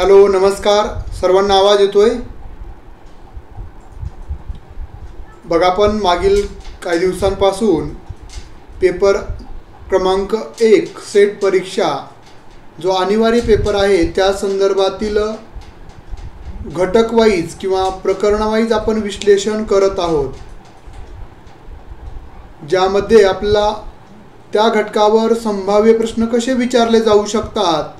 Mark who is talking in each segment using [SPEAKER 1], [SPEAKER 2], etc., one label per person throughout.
[SPEAKER 1] Hello, नमस्कार सर्वांना. आवाज येतोय बघा. आपण मागील काही दिवसांपासून पेपर क्रमांक 1 सेट परीक्षा जो अनिवार्य पेपर आहे त्या संदर्भातील घटक वाईज किंवा प्रकरणावाईज आपण विश्लेषण करत आहोत, ज्यामध्ये आपल्याला त्या घटकावर संभाव्य प्रश्न कसे विचारले जाऊ शकतात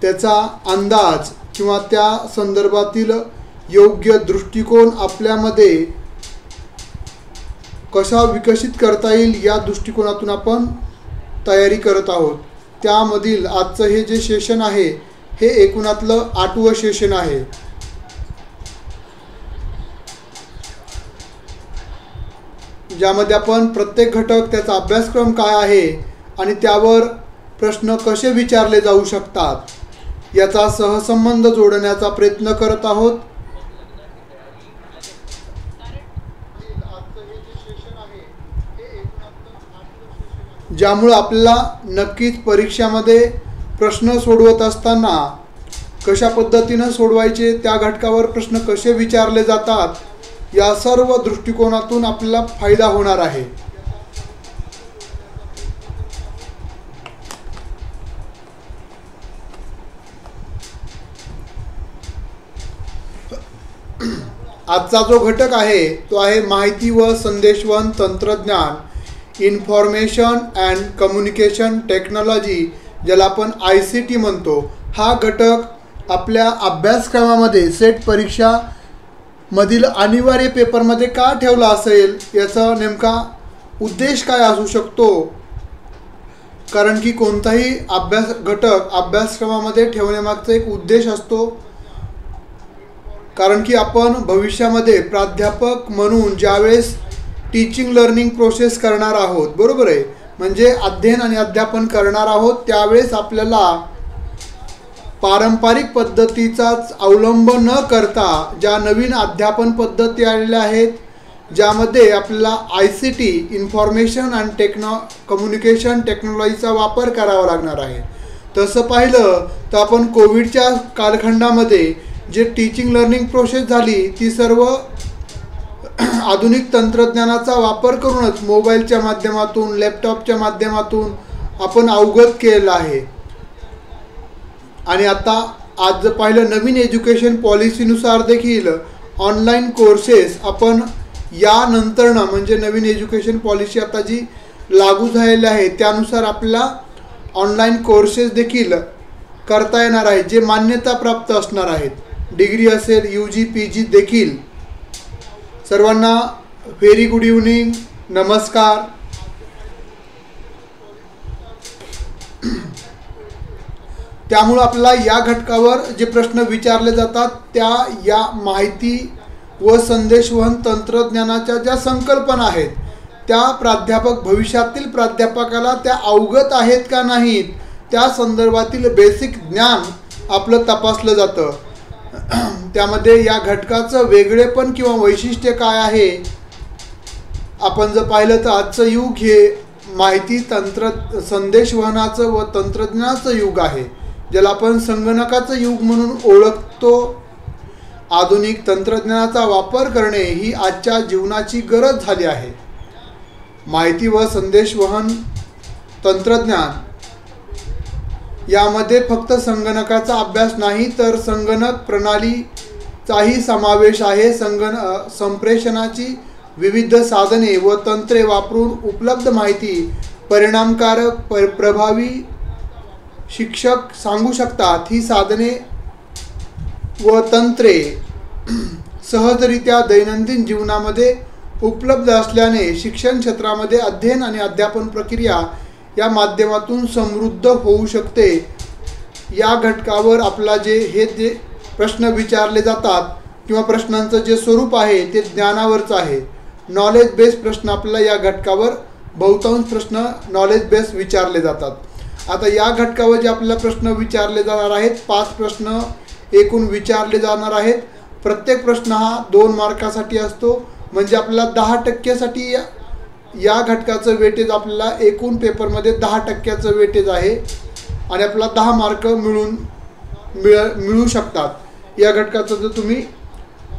[SPEAKER 1] त्याचा अंदाज किंवा त्या संदर्भातील योग्य दृष्टिकोन आपल्यामध्ये कसा विकसित करता येईल या दृष्टिकोनातून आपण तयारी करत आहोत. त्यामधील आजचं हे जे सेशन आहे हे एकूणातलं 8वं सेशन आहे. ज्यामध्ये आपण प्रत्येक घटक, त्याचा अभ्यासक्रम काय आहे आणि त्यावर प्रश्न कसे विचारले जाऊ शकतात याचा सहसंबंध जोडण्याचा प्रयत्न करत आहोत. ज्यामुळे आपल्याला नक्कीच परीक्षामध्ये प्रश्न सोडवत असताना कशा पद्धतीनं सोडवायचे, त्या घटकावर प्रश्न कसे विचारले जातात या सर्व दृष्टिकोनातून आपल्याला फायदा होणार आहे. आजचा जो घटक आहे तो आहे माहिती व संदेशवहन तंत्रज्ञान, इन्फॉर्मेशन अँड कम्युनिकेशन टेक्नॉलॉजी, ज्याला आपण ICT म्हणतो. हा घटक आपल्या अभ्यासक्रमामध्ये सेट परीक्षा मधील अनिवार्य पेपरमध्ये का ठेवला असेल याचा नेमका उद्देश काय असू शकतो. कारण की कोणताही घटक अभ्यासक्रमामध्ये ठेवण्यामागचा एक उद्देश असतो. कारण की आपण भविष्यामध्ये प्राध्यापक म्हणून ज्यावेळेस टीचिंग लर्निंग प्रोसेस करणार आहोत, बरोबर आहे, म्हणजे अध्ययन आणि अध्यापन करणार आहोत, त्यावेळेस आपल्याला पारंपरिक पद्धतीचाच अवलंब न करता ज्या नवीन अध्यापन पद्धती आलेल्या आहेत, ज्यामध्ये आपल्याला ICT इन्फॉर्मेशन अँड कम्युनिकेशन टेक्नॉलॉजीचा वापर करावा लागणार आहे. तसं पाहिलं तर आपण कोविडच्या कालखंडामध्ये जे टीचिंग लर्निंग प्रोसेस झाली ती सर्व आधुनिक तंत्रज्ञानाचा वापर करूनच मोबाईलच्या माध्यमातून, लॅपटॉपच्या माध्यमातून आपण अवगत केलेलं आहे. आणि आता आज पाहिलं नवीन एज्युकेशन पॉलिसीनुसार देखील ऑनलाईन कोर्सेस आपण यानंतरनं, म्हणजे नवीन एज्युकेशन पॉलिसी आता जी लागू झालेली आहे त्यानुसार आपल्याला ऑनलाईन कोर्सेस देखील करता येणार आहे, जे मान्यता प्राप्त असणार आहेत. डिग्री असेल, UG PG देखील. सर्वांना व्हेरी गुड इव्हनिंग, नमस्कार. त्यामुळं आपल्याला या घटकावर जे प्रश्न विचारले जातात या माहिती व संदेशवहन तंत्रज्ञानाच्या ज्या संकल्पना आहेत त्या भविष्यातील प्राध्यापकाला त्या अवगत आहेत का नाहीत त्या संदर्भातील बेसिक ज्ञान आपलं तपासलं जातं. त्यामध्ये या घटकाचं वेगळेपण किंवा वैशिष्ट्य काय आहे. आपण जर पाहिलं तर आजचं युग हे माहिती संदेशवहनाचं व तंत्रज्ञानाचं युग आहे, ज्याला आपण संगणकाचं युग म्हणून ओळखतो. आधुनिक तंत्रज्ञानाचा वापर करणे ही आजच्या जीवनाची गरज झाली आहे. माहिती व संदेशवहन तंत्रज्ञान यामध्ये फक्त संगणकाचा अभ्यास नाही तर संगणक प्रणालीचाही समावेश आहे. संप्रेषणाची विविध साधने व तंत्रे वापरून उपलब्ध माहिती परिणामकारक प्रभावी शिक्षक सांगू शकतात. ही साधने व तंत्रे सहजरित्या दैनंदिन जीवनामध्ये उपलब्ध असल्याने शिक्षण क्षेत्रामध्ये अध्ययन आणि अध्यापन प्रक्रिया या माध्यमातून समृद्ध होऊ शकते. या घटकावर आपला जे प्रश्न विचारले जातात किंवा प्रश्नांचं जे स्वरूप आहे ते ज्ञानावरचं आहे. नॉलेज बेस्ड प्रश्न आपल्याला या घटकावर बहुतांश प्रश्न नॉलेज बेस्ड विचारले जातात. आता या घटकावर जे आपल्याला प्रश्न विचारले जाणार आहेत, 5 प्रश्न एकूण विचारले जाणार आहेत. प्रत्येक प्रश्न हा 2 मार्कासाठी असतो, म्हणजे आपल्याला 10% या घटकाचं वेटेज आपल्याला एकूण पेपरमध्ये 10% वेटेज आहे आणि आपल्याला 10 मार्क मिळून मिळू शकतात। या घटकाचा जर तुम्ही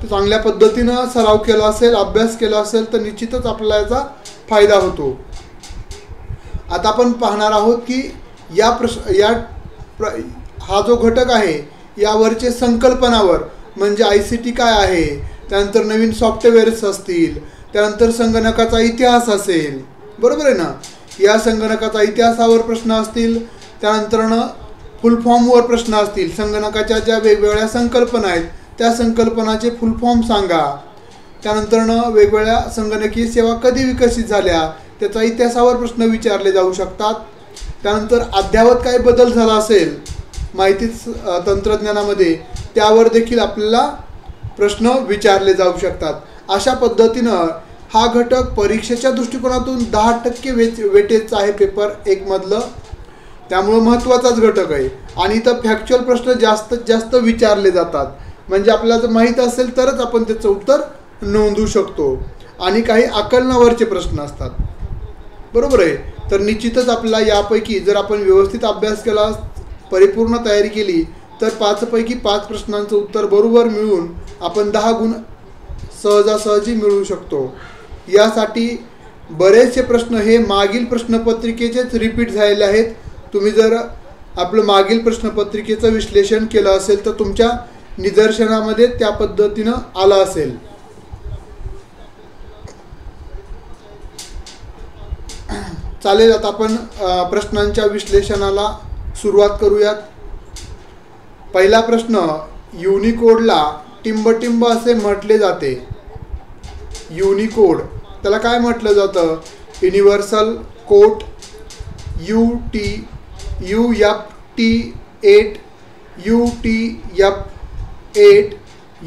[SPEAKER 1] चांगल्या पद्धतीनं सराव केला असेल, अभ्यास केला असेल तर निश्चितच आपल्याला याचा फायदा होतो। आता आपण पाहणार आहोत की हा जो घटक आहे यावरचे संकल्पनावर म्हणजे ICT काय आहे, त्यानंतर नवीन सॉफ्टवेअर्स असतील, त्यानंतर संगणकाचा इतिहास असेल, बरोबर आहे ना, या संगणकाचा इतिहासावर प्रश्न असतील, त्यानंतर फुल फॉर्मवर प्रश्न असतील, संगणकाच्या ज्या वेगवेगळ्या संकल्पना आहेत त्या संकल्पनाचे फुल फॉर्म सांगा, त्यानंतर वेगवेगळ्या संगणकीय सेवा कधी विकसित झाल्या त्याचा इतिहासावर प्रश्न विचारले जाऊ शकतात, त्यानंतर अद्ययावत काय बदल झाला असेल माहिती तंत्रज्ञानामध्ये त्यावर देखील आपल्याला प्रश्न विचारले जाऊ शकतात। अशा पद्धतीनं हा घटक परीक्षेच्या दृष्टिकोनातून 10% वेटेजचा आहे पेपर 1 मधलं, त्यामुळे महत्त्वाचाच घटक आहे। आणि इथं फॅक्च्युअल प्रश्न जास्तीत जास्त विचारले जातात, म्हणजे आपल्याला जर माहीत असेल तरच आपण त्याचं उत्तर नोंदवू शकतो। आणि काही आकलनावरचे प्रश्न असतात, बरोबर आहे। तर निश्चितच आपल्याला यापैकी जर आपण व्यवस्थित अभ्यास केला, परिपूर्ण तयारी केली तर 5 पैकी 5 प्रश्नांचं उत्तर बरोबर मिळून आपण 10 गुण सहजासहजी मिळवू शकतो। यासाठी बरेचसे प्रश्न हे मागील प्रश्नपत्रिकेचेच रिपीट झालेले आहेत। तुम्ही जर आपलं मागील प्रश्नपत्रिकेचं विश्लेषण केलं असेल तर तुमच्या निदर्शनामध्ये त्या पद्धतीनं आलं असेल। चालेल, आता आपण प्रश्नांच्या विश्लेषणाला सुरुवात करूयात। पहिला प्रश्न, युनिकोडला टिंबटिंब असे म्हटले जाते। युनिकोड त्याला काय म्हटलं जातं? Universal code, UTF-8, UTF-8,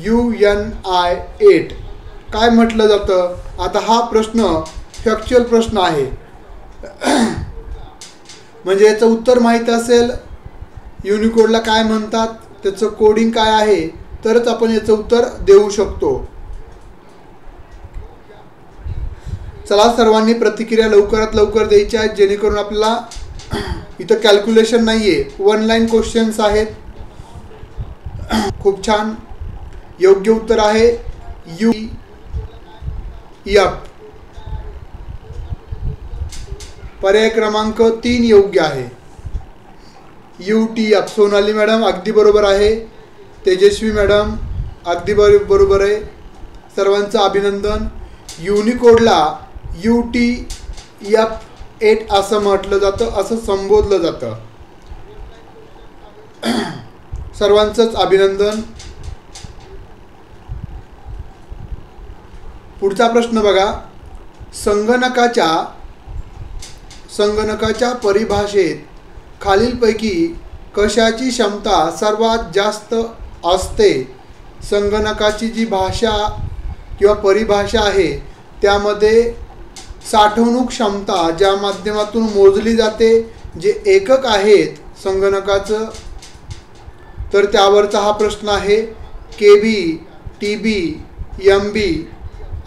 [SPEAKER 1] UNI-8 काय म्हटलं जातं? आता हा प्रश्न फॅक्च्युअल प्रश्न आहे, म्हणजे याचं उत्तर माहीत असेल युनिकोडला काय म्हणतात, त्याचं कोडिंग काय आहे, तरच आपण याचं उत्तर देऊ शकतो। चला, सर्वांनी प्रतिक्रिया लवकरात लवकर द्यायच्या आहेत, जेणेकरून आपल्याला इथं कॅल्क्युलेशन नाही आहे, 1 लाईन क्वेश्चन्स आहेत। खूप छान, योग्य उत्तर आहे UTF। पर्याय क्रमांक 3 योग्य आहे, UTF। सोनाली मॅडम अगदी बरोबर आहे, तेजस्वी मॅडम अगदी बरोबर आहे, सर्वांचं अभिनंदन। युनिकोडला UTF-8 असं म्हटलं जातं, असं संबोधलं जातं, सर्वांचंच अभिनंदन। पुढचा प्रश्न बघा, संगणकाच्या परिभाषेत खालीलपैकी कशाची क्षमता सर्वात जास्त असते? संगणकाची जी भाषा किंवा परिभाषा आहे त्यामध्ये साठवणूक क्षमता ज्या माध्यमातून मोजली जाते, जे एकक आहेत संगणकाचं, तर त्यावरचा हा प्रश्न आहे। KB, TB, MB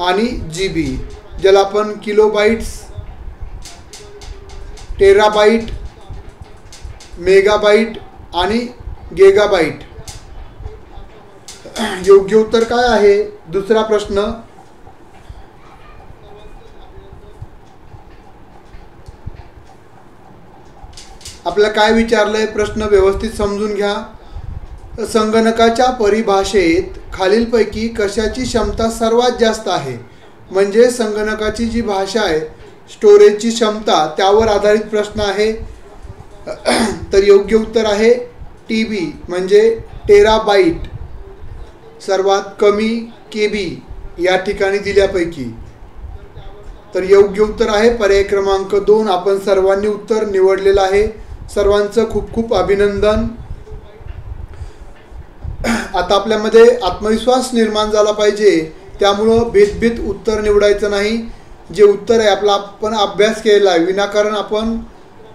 [SPEAKER 1] आणि GB, ज्याला आपण किलोबाईट्स, टेराबाईट, मेगाबाईट आणि गिगाबाईट। योग्य उत्तर काय आहे? दुसरा प्रश्न, आपल्याला काय विचारलंय प्रश्न व्यवस्थित समजून घ्या। संगणकाच्या परिभाषेत खालीलपैकी कशाची क्षमता सर्वात जास्त आहे? म्हणजे संगणकाची जी भाषा आहे, स्टोरेजची क्षमता, त्यावर आधारित प्रश्न आहे। तर योग्य उत्तर आहे TB म्हणजे टेराबाईट, सर्वात कमी KB या ठिकाणी दिल्यापैकी। तर योग्य उत्तर आहे पर्याय क्रमांक 2। आपण सर्वांनी उत्तर निवडलेलं आहे, सर्वांचं खूप खूप अभिनंदन। आता आपल्यामध्ये आत्मविश्वास निर्माण झाला पाहिजे, त्यामुळं भेदभेद उत्तर निवडायचं नाही। जे उत्तर आहे आपला आपण अभ्यास केलेला आहे, विनाकारण आपण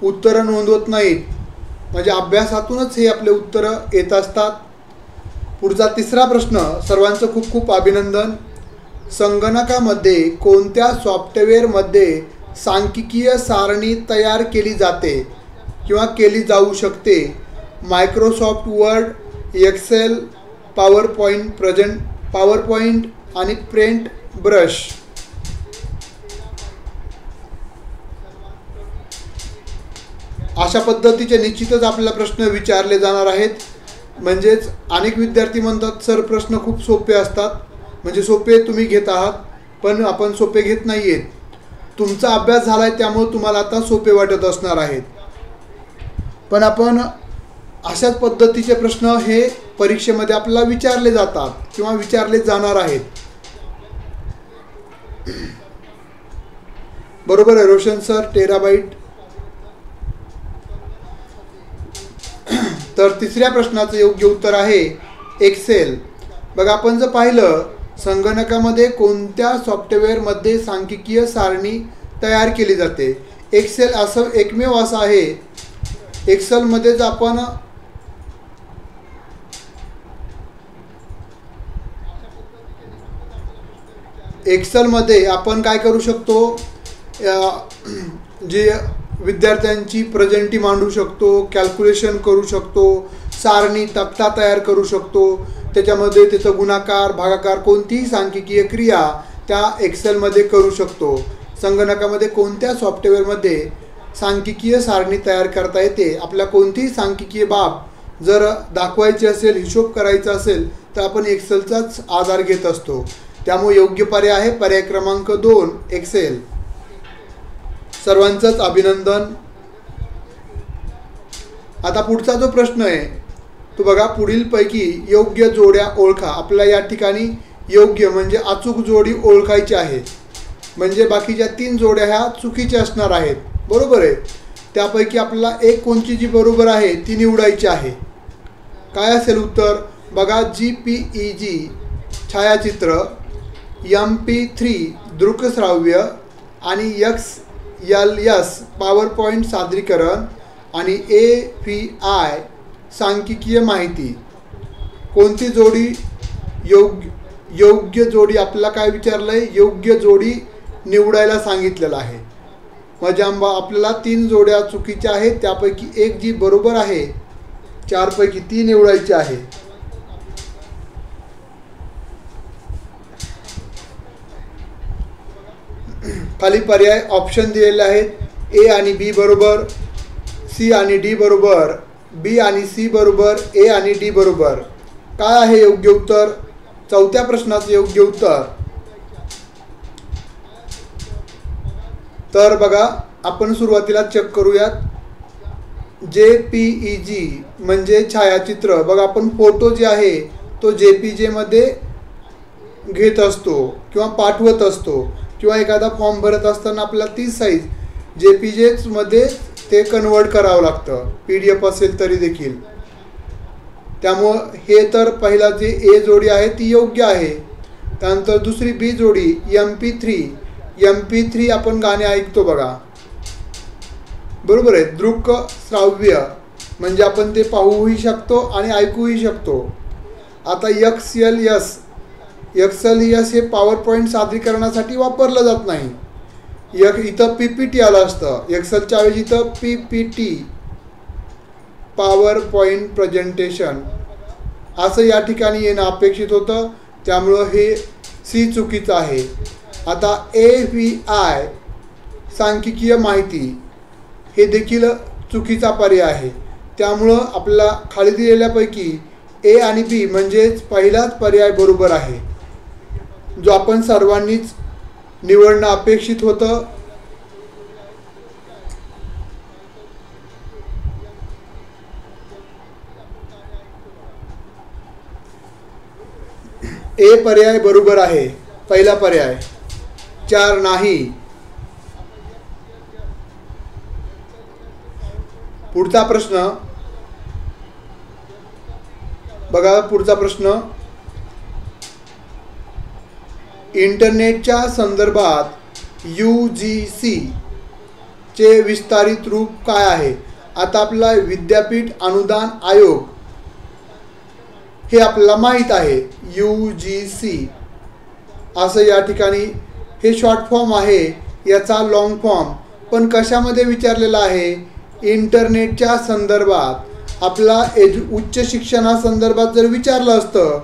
[SPEAKER 1] उत्तरं नोंदवत नाहीत, म्हणजे अभ्यासातूनच हे आपले उत्तरं येत असतात। पुढचा तिसरा प्रश्न, सर्वांचं खूप खूप अभिनंदन। संगणकामध्ये कोणत्या सॉफ्टवेअरमध्ये सांख्यिकीय सारणी तयार केली जाते किंवा केली जाऊ शकते? मायक्रोसॉफ्ट वर्ड, एक्सेल, पॉवरपॉइंट आणि पेंट ब्रश. अशा पद्धतीचे निश्चितच आपल्याला प्रश्न विचारले जाणार आहेत. म्हणजेच अनेक विद्यार्थी म्हणतात सर प्रश्न खूप सोपे असतात, म्हणजे सोपे तुम्ही घेत आहात, पण आपण सोपे घेत नाही आहेत. तुमचा अभ्यास झाला आहे त्यामुळे तुम्हाला आता सोपे वाटत असणार आहेत. पण आपण अशाच पद्धतीचे प्रश्न हे परीक्षेमध्ये आपल्याला विचारले जातात किंवा विचारले जाणार आहेत. बरोबर आहे रोशन सर, टेराबाईट. तर तिसऱ्या प्रश्नाचं योग्य उत्तर आहे एक्सेल. बघा आपण जर पाहिलं संगणकामध्ये कोणत्या सॉफ्टवेअरमध्ये सांख्यिकीय सारणी तयार केली जाते. एक्सेल असं एकमेव असं आहे. एक्सेलमध्येच आपण एक्सेलमध्ये आपण काय करू शकतो, जे विद्यार्थ्यांची प्रेझेंटी मांडू शकतो, कॅल्क्युलेशन करू शकतो, सारणी तक्ता तयार करू शकतो. त्याच्यामध्ये त्याचं गुणाकार भागाकार कोणतीही सांख्यिकीय क्रिया त्या एक्सेलमध्ये करू शकतो. संगणकामध्ये कोणत्या सॉफ्टवेअरमध्ये सांख्यिकीय सारणी तयार करता येते. आपल्या कोणतीही सांख्यिकीय बाब जर दाखवायची असेल, हिशोब करायचा असेल तर आपण एक्सेलचाच आधार घेत असतो. त्यामुळे योग्य पर्याय आहे पर्याय क्रमांक 2 एक्सेल. सर्वांचंच अभिनंदन. आता पुढचा जो प्रश्न आहे तो बघा, पुढीलपैकी योग्य जोड्या ओळखा. आपल्याला या ठिकाणी योग्य म्हणजे अचूक जोडी ओळखायची आहे. म्हणजे बाकीच्या 3 जोड्या ह्या चुकीच्या असणार आहेत. बरोबर आहे. त्यापैकी आपल्याला एक कोणची जी बरोबर आहे ती निवडायची आहे. काय असेल उत्तर बघा, JPEG छायाचित्र, MP3 दृकश्राव्य आणि XLS पॉवरपॉइंट सादरीकरण आणि AVI सांख्यिकीय माहिती. कोणती जोडी योग्य जोडी आपल्याला काय विचारलं आहे, योग्य जोडी निवडायला सांगितलेलं आहे. म्हणजे आपल्याला 3 जोड्या चुकीच्या आहेत, त्यापैकी एक जी बरोबर आहे 4 पैकी ती निवडायची आहे. खाली पर्याय ऑप्शन दिलेले आहेत. A आणि B बरोबर, C आणि D बरोबर, B आणि C बरोबर, A आणि D बरोबर. काय आहे योग्य उत्तर? चौथ्या प्रश्नाचं योग्य उत्तर. तर बघा आपण सुरुवातीला चेक करूयात. JPEG म्हणजे छायाचित्र. बघा आपण फोटो जे आहे तो JPG मध्ये घेत असतो किंवा पाठवत असतो, किंवा एखादा फॉर्म भरत असताना आपल्याला ती साईज JPG मध्ये ते कन्वर्ट करावं लागतं, PDF असेल तरी देखील. त्यामुळं हे तर पहिला जे A जोडी आहे ती योग्य आहे. त्यानंतर दुसरी B जोडी MP3 आपण गाणे ऐकतो बघा, बरोबर आहे. दृक श्राव्य म्हणजे आपण ते पाहूही शकतो आणि ऐकूही शकतो. आता XLS हे पॉवरपॉइंट सादरीकरणासाठी वापरलं जात नाही. इथं PPT आलं असतं. एक्सेलच्या ऐवजी इथं PPT पॉवरपॉइंट प्रेझेंटेशन असं या ठिकाणी येणं अपेक्षित होतं. त्यामुळं हे C चुकीचं आहे. आता AVI सांख्यिकीय माहिती हे देखील चुकीचा पर्याय आहे. त्यामुळं आपल्याला खाली दिलेल्यापैकी A आणि B म्हणजेच पहिलाच पर्याय बरोबर आहे, जो आपण सर्वांनीच निवडणं अपेक्षित होतं. A पर्याय बरोबर आहे, पहिला पर्याय. 4 नाही. पुढचा प्रश्न बघा. पुढचा प्रश्न, इंटरनेटच्या संदर्भात UGC चे विस्तारित रूप काय आहे? आता आपला विद्यापीठ अनुदान आयोग हे आपल्याला माहीत आहे. UGC असं या ठिकाणी हे शॉर्ट फॉर्म आहे, याचा लॉंग फॉर्म पण कशामध्ये विचारलेला आहे? इंटरनेटच्या संदर्भात. आपला उच्च शिक्षणासंदर्भात जर विचारलं असतं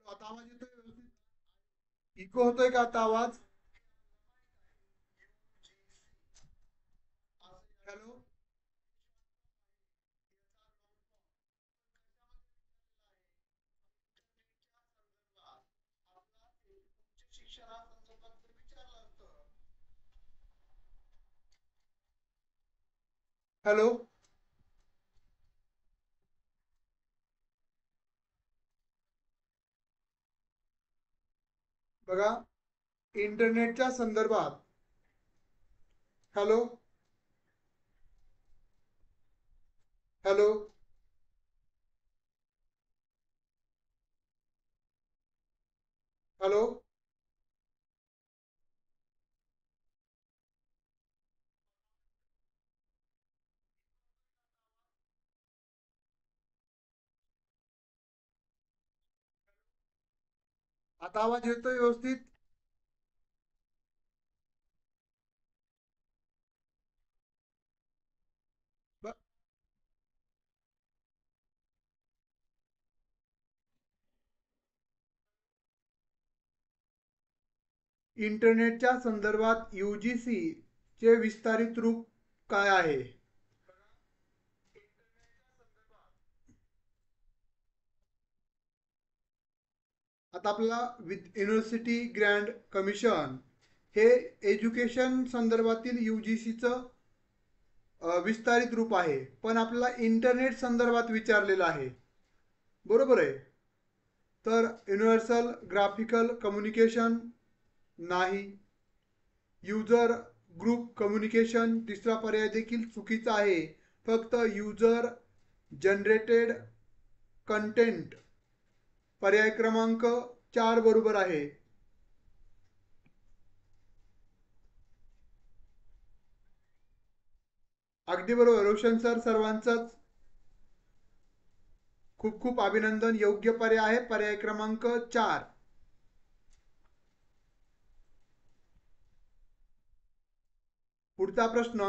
[SPEAKER 1] आता आवाज येतोय व्यवस्थित? इको होतोय का आता आवाज? हॅलो. हॅलो. बघा, इंटरनेटच्या संदर्भात. हॅलो. हॅलो. हॅलो. आता आवाज येतोय व्यवस्थित? इंटरनेटच्या संदर्भात UGC चे विस्तारित रूप काय आहे? आता आपला युनिव्हर्सिटी ग्रँड कमिशन हे एज्युकेशन संदर्भातील UGCचं विस्तारित रूप आहे, पण आपला इंटरनेट संदर्भात विचारलेला आहे. बरोबर आहे. तर युनिव्हर्सल ग्राफिकल कम्युनिकेशन नाही. युजर ग्रुप कम्युनिकेशन तिसरा पर्याय देखील चुकीचा आहे. फक्त युजर जनरेटेड कंटेंट पर्याय क्रमांक 4 बरोबर आहे. अगदी बरोबर रोशन सर, सर्वांचंच खूप खूप अभिनंदन. योग्य पर्याय आहे पर्याय क्रमांक 4. पुढचा प्रश्न,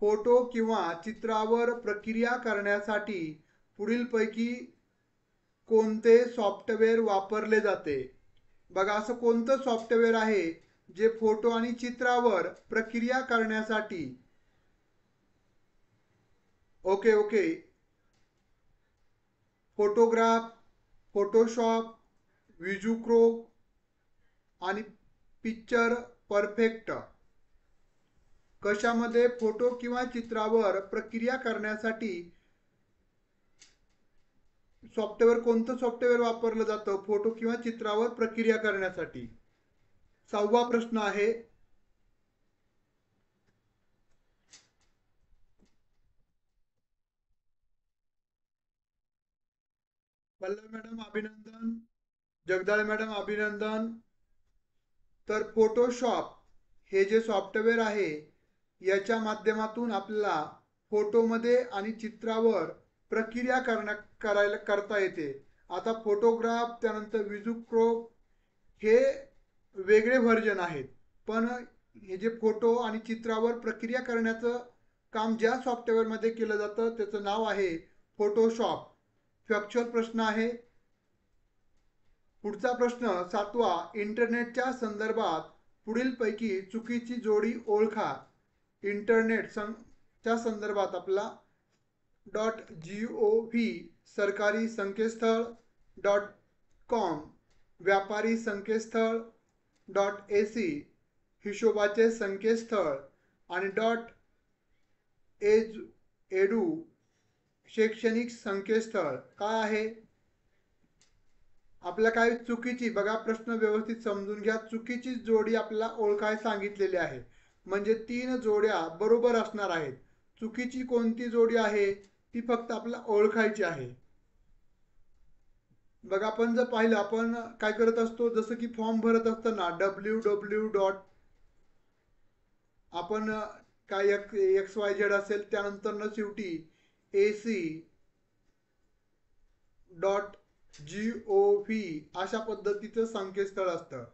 [SPEAKER 1] फोटो किंवा चित्रावर प्रक्रिया करण्यासाठी पुढीलपैकी कोणते सॉफ्टवेअर वापरले जाते? बघा, असं कोणतं सॉफ्टवेअर आहे जे फोटो आणि चित्रावर प्रक्रिया करण्यासाठी. ओके. फोटोग्राफ, फोटोशॉप, विजुक्रो आणि पिक्चर परफेक्ट. कशामध्ये फोटो किंवा चित्रावर प्रक्रिया करण्यासाठी सॉफ्टवेअर, कोणतं सॉफ्टवेअर वापरलं जातं फोटो किंवा चित्रावर प्रक्रिया करण्यासाठी? 6वा प्रश्न आहे, पल्लव मॅडम अभिनंदन, जगदाळे मॅडम अभिनंदन. तर फोटोशॉप हे जे सॉफ्टवेअर आहे याच्या माध्यमातून आपल्याला फोटोमध्ये आणि चित्रावर प्रक्रिया करता येते. आता फोटोग्राफ, त्यानंतर विजुक्रोप हे वेगळे व्हर्जन आहेत, पण हे जे फोटो आणि चित्रावर प्रक्रिया करण्याचं काम ज्या सॉफ्टवेअरमध्ये केलं जातं त्याचं नाव आहे फोटोशॉप. फॅक्च्युअल प्रश्न आहे. पुढचा प्रश्न 7वा, इंटरनेटच्या संदर्भात पुढीलपैकी चुकीची जोडी ओळखा. इंटरनेटच्या संदर्भात आपला .gov सरकारी संकेतस्थळ, .com व्यापारी संकेतस्थळ, .ac हिशोबाचे संकेतस्थळ आणि .edu शैक्षणिक संकेतस्थळ. काय आहे आपल्या? काय चुकीची, बघा प्रश्न व्यवस्थित समजून घ्या. चुकीची जोडी आपल्याला ओळखाय सांगितलेली आहे. म्हणजे 3 जोड्या बरोबर असणार आहेत. चुकीची कोणती जोडी आहे ती फक्त आपल्याला ओळखायची आहे. बघा आपण जर पाहिलं, आपण काय करत असतो, जसं की फॉर्म भरत असताना www डॉट आपण काय एक्स वाय झेड असेल त्यानंतर न शेवटी AC डॉट GOV अशा पद्धतीचं संकेतस्थळ असतं.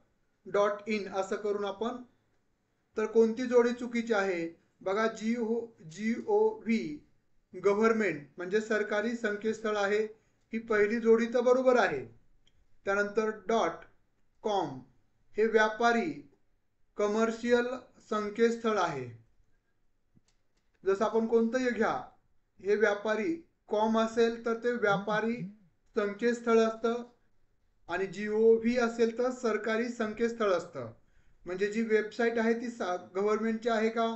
[SPEAKER 1] .in असं करून आपण, तर कोणती जोडी चुकीची आहे बघा. GOV गव्हर्नमेंट म्हणजे सरकारी संकेतस्थळ आहे, ही पहिली जोडी तर बरोबर आहे. त्यानंतर .com हे व्यापारी कमर्शियल संकेतस्थळ आहे. जसं आपण कोणतंही घ्या, हे व्यापारी कॉम असेल तर ते व्यापारी संकेतस्थळ असतं आणि GOV असेल तर सरकारी संकेतस्थळ असतं. म्हणजे जी वेबसाईट आहे ती गव्हर्नमेंटची आहे का,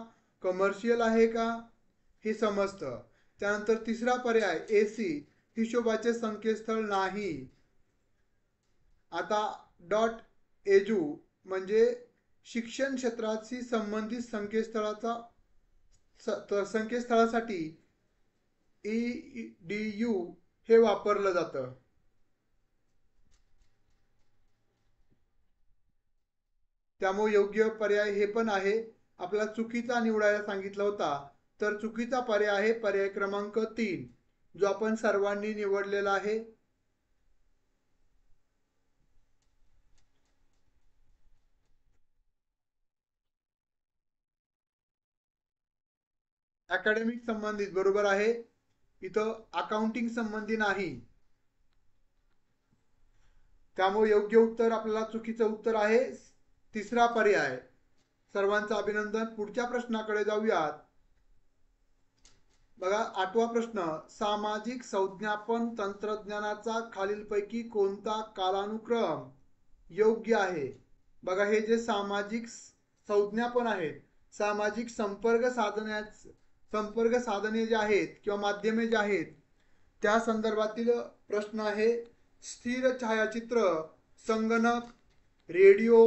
[SPEAKER 1] कमर्शियल आहे का, हे समजतं. त्यानंतर तिसरा पर्याय AC हिशोबाचे संकेतस्थळ नाही. आता .edu म्हणजे शिक्षण क्षेत्राशी संबंधित संकेतस्थळासाठी EDU हे वापरलं जातं. त्यामुळे योग्य पर्याय हे पण आहे. आपला चुकीचा निवडायला सांगितला होता, तर चुकीचा पर्याय आहे पर्याय क्रमांक 3, जो आपण सर्वांनी निवडलेला आहे. अकॅडमिक संबंधित बरोबर आहे, इथं अकाउंटिंग संबंधी नाही. त्यामुळे योग्य उत्तर आपल्याला चुकीचं उत्तर आहे तिसरा पर्याय. सर्वांचं अभिनंदन. पुढच्या प्रश्नाकडे जाऊयात. बघा 8वा प्रश्न, सामाजिक संज्ञापन तंत्रज्ञानाचा खालीलपैकी कोणता कालानुक्रम योग्य आहे. बघा हे जे सामाजिक संज्ञापन आहेत, सामाजिक संपर्क साधने जे आहेत किंवा माध्यमे जे आहेत त्या संदर्भातील प्रश्न आहे. स्थिर छायाचित्र, संगणक, रेडिओ,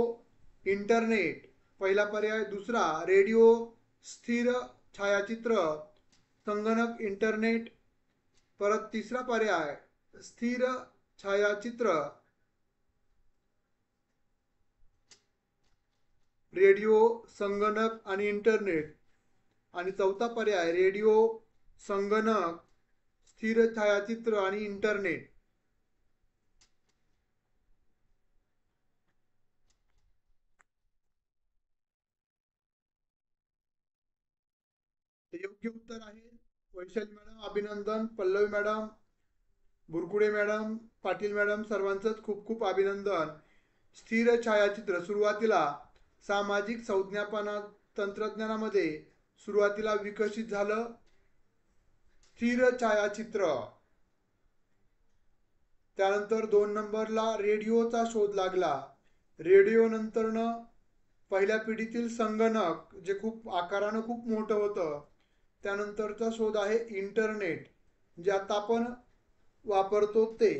[SPEAKER 1] इंटरनेट. पहिला पर्याय. दुसरा रेडिओ, स्थिर छायाचित्र, संगणक, इंटरनेट. परत तिसरा पर्याय स्थिर छायाचित्र, रेडिओ, संगणक आणि इंटरनेट. आणि चौथा पर्याय रेडिओ, संगणक, स्थिर छायाचित्र आणि इंटरनेट. योग्य उत्तर आहे. वैशाली मॅडम अभिनंदन. Pallavi madam, Burkude madam, Patil madam सर्वांचंच खूप खूप अभिनंदन. स्थिर छायाचित्र सुरुवातीला सामाजिक संज्ञापन तंत्रज्ञानामध्ये सुरुवातीला विकसित झालं स्थिर छायाचित्र. त्यानंतर 2 नंबरला रेडिओचा शोध लागला. रेडिओ नंतरनं पहिल्या पिढीतील संगणक, जे खूप आकारानं खूप मोठं होतं. त्यानंतरचा शोध आहे इंटरनेट, जे आता आपण वापरतो ते.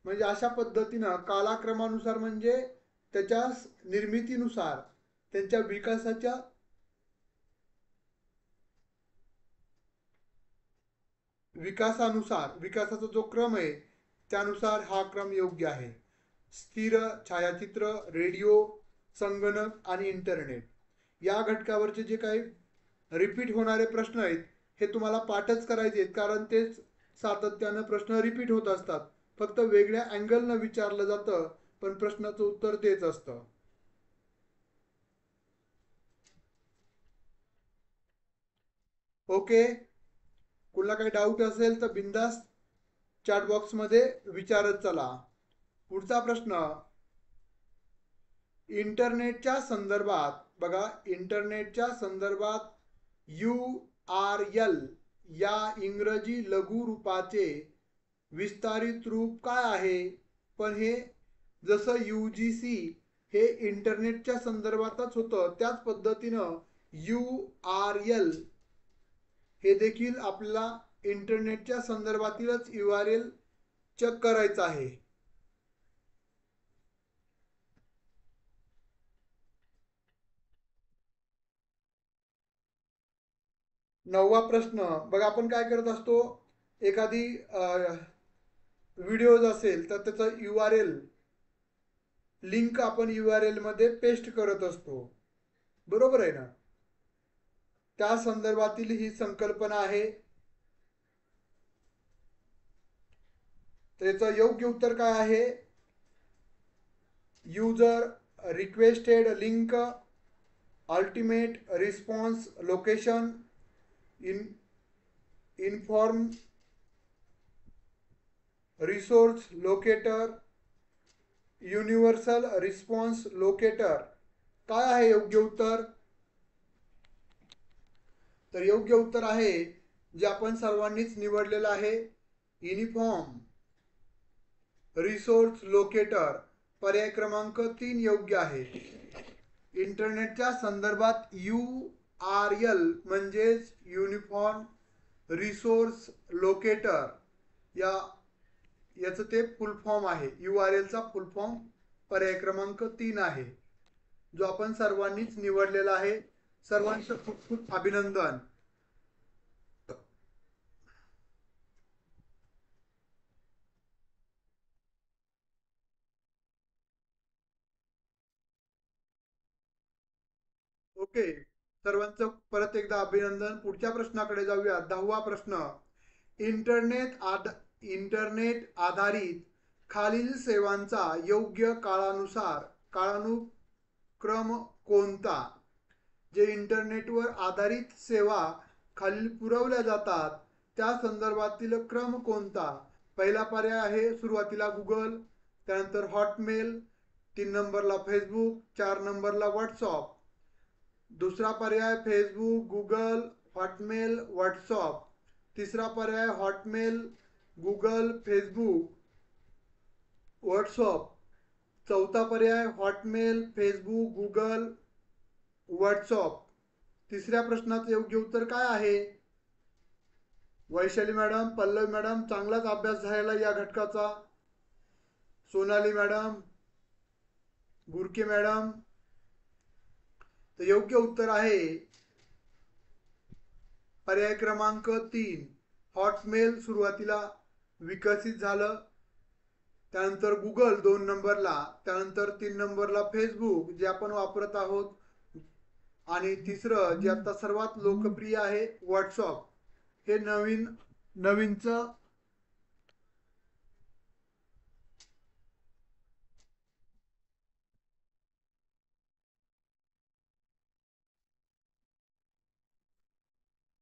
[SPEAKER 1] म्हणजे अशा पद्धतीनं कालाक्रमानुसार, म्हणजे त्याच्या निर्मितीनुसार, त्यांच्या विकासाचा जो क्रम आहे त्यानुसार हा क्रम योग्य आहे. स्थिर छायाचित्र, रेडिओ, संगणक आणि इंटरनेट या घटकावरचे जे काही रिपीट होणारे प्रश्न आहेत हे तुम्हाला पाठच करायचे आहेत, कारण तेच सातत्यानं प्रश्न रिपीट होत असतात. फक्त वेगळ्या अँगलनं विचारलं जातं, पण प्रश्नाचं उत्तर तेच असतं. ओके. कुठला काही डाऊट असेल तर बिंदास चॅट बॉक्समध्ये विचारत चला. पुढचा प्रश्न, इंटरनेटच्या संदर्भात. बघा इंटरनेटच्या संदर्भात URL या इंग्रजी लघु रूपाचे विस्तारित रूप काय आहे. पण हे जसं UGC हे इंटरनेटच्या संदर्भातच होतं, त्याच पद्धतीनं URL हे देखील आपल्याला इंटरनेटच्या संदर्भातीलच URL चेक करायचं आहे. 9वा प्रश्न बघा, आपण काय करत असतो, एखादी व्हिडिओज असेल तर त्याचं URL लिंक आपण URL मध्ये पेस्ट करत असतो, बरोबर आहे ना. त्या संदर्भातील ही संकल्पना आहे. त्याचं योग्य उत्तर काय आहे? User requested link, ultimate response location, in inform resource locator, universal response locator. काय आहे योग्य उत्तर? तर योग्य उत्तर आहे जे आपण सर्वांनीच निवडलेलं आहे, युनिफॉर्म रिसोर्स लोकेटर. पर्याय क्रमांक 3 योग्य आहे. इंटरनेटच्या संदर्भात URL म्हणजेच युनिफॉर्म रिसोर्स लोकेटर या याचं ते फुल फॉर्म आहे. URLचा फुल फॉर्म पर्याय क्रमांक 3 आहे, जो आपण सर्वांनीच निवडलेला आहे. सर्वांचं खूप खूप अभिनंदन. ओके, सर्वांचं परत एकदा अभिनंदन. पुढच्या प्रश्नाकडे जाऊया. 10वा प्रश्न. इंटरनेट आध इंटरनेट आधारित खालील सेवांचा योग्य काळानुक्रम कोणता? जे इंटरनेटवर आधारित सेवा खालील पुरवल्या जातात त्या संदर्भातील क्रम कोणता? पहिला पर्याय आहे सुरुवातीला गुगल, त्यानंतर हॉटमेल, 3 नंबरला फेसबुक, 4 नंबरला व्हॉट्सअप. दुसरा पर्याय फेसबुक, गुगल, हॉटमेल, व्हॉट्सअप. तिसरा पर्याय हॉटमेल, गुगल, फेसबुक, व्हॉट्सअप. चौथा पर्याय हॉटमेल, फेसबुक, गुगल, व्हॉट्सअप. तिसऱ्या प्रश्नाचं योग्य उत्तर काय आहे? वैशाली मॅडम, पल्लवी मॅडम, चांगलाच अभ्यास झालेला या घटकाचा. Sonali madam, Gurke madam. तर योग्य उत्तर आहे पर्याय क्रमांक 3. हॉटमेल सुरुवातीला विकसित झालं, त्यानंतर गुगल 2 नंबरला, त्यानंतर 3 नंबरला फेसबुक जे आपण वापरत आहोत, आणि तिसरं जे आता सर्वात लोकप्रिय आहे व्हॉट्सअप. हे नवीनचं.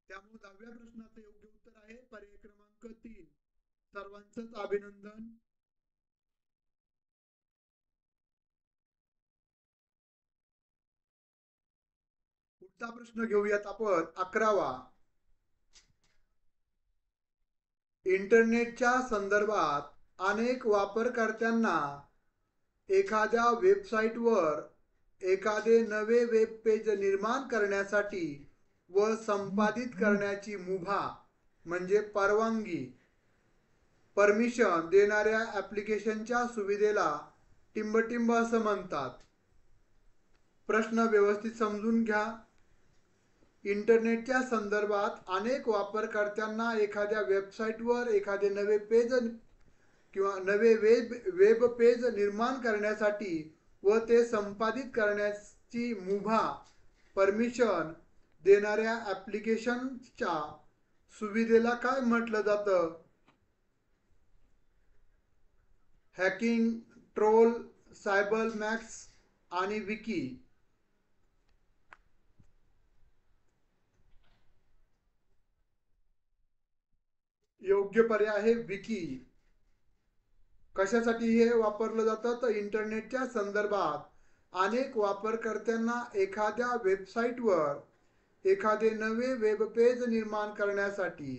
[SPEAKER 1] त्यामुळे 10व्या प्रश्नाचं योग्य उत्तर आहे पर्याय क्रमांक 3. सर्वांचंच अभिनंदन. पुढचा प्रश्न घेऊयात आपण, 11वा. इंटरनेटच्या संदर्भात अनेक वापरकर्त्यांना एखाद्या वेबसाईटवर एखादे नवे वेब पेज निर्माण करण्यासाठी व संपादित करण्याची मुभा म्हणजे परवानगी, परमिशन देणाऱ्या ॲप्लिकेशनच्या सुविधेला टिंबटिंब असं म्हणतात. प्रश्न व्यवस्थित समजून घ्या. इंटरनेटच्या संदर्भात अनेक वापरकर्त्यांना एखाद्या वेबसाईटवर एखादे नवे पेज किंवा नवे वेब पेज निर्माण करण्यासाठी व ते संपादित करण्याची मुभा, परमिशन देणाऱ्या ॲप्लिकेशनच्या सुविधेला काय म्हटलं जातं? हॅकिंग, ट्रोल, सायबर मॅक्स आणि विकी. योग्य पर्याय आहे विकी. कशासाठी हे वापरलं जातं? तर इंटरनेटच्या संदर्भात अनेक वापरकर्त्यांना एखाद्या वेबसाईटवर एखादे नवे वेब पेज निर्माण करण्यासाठी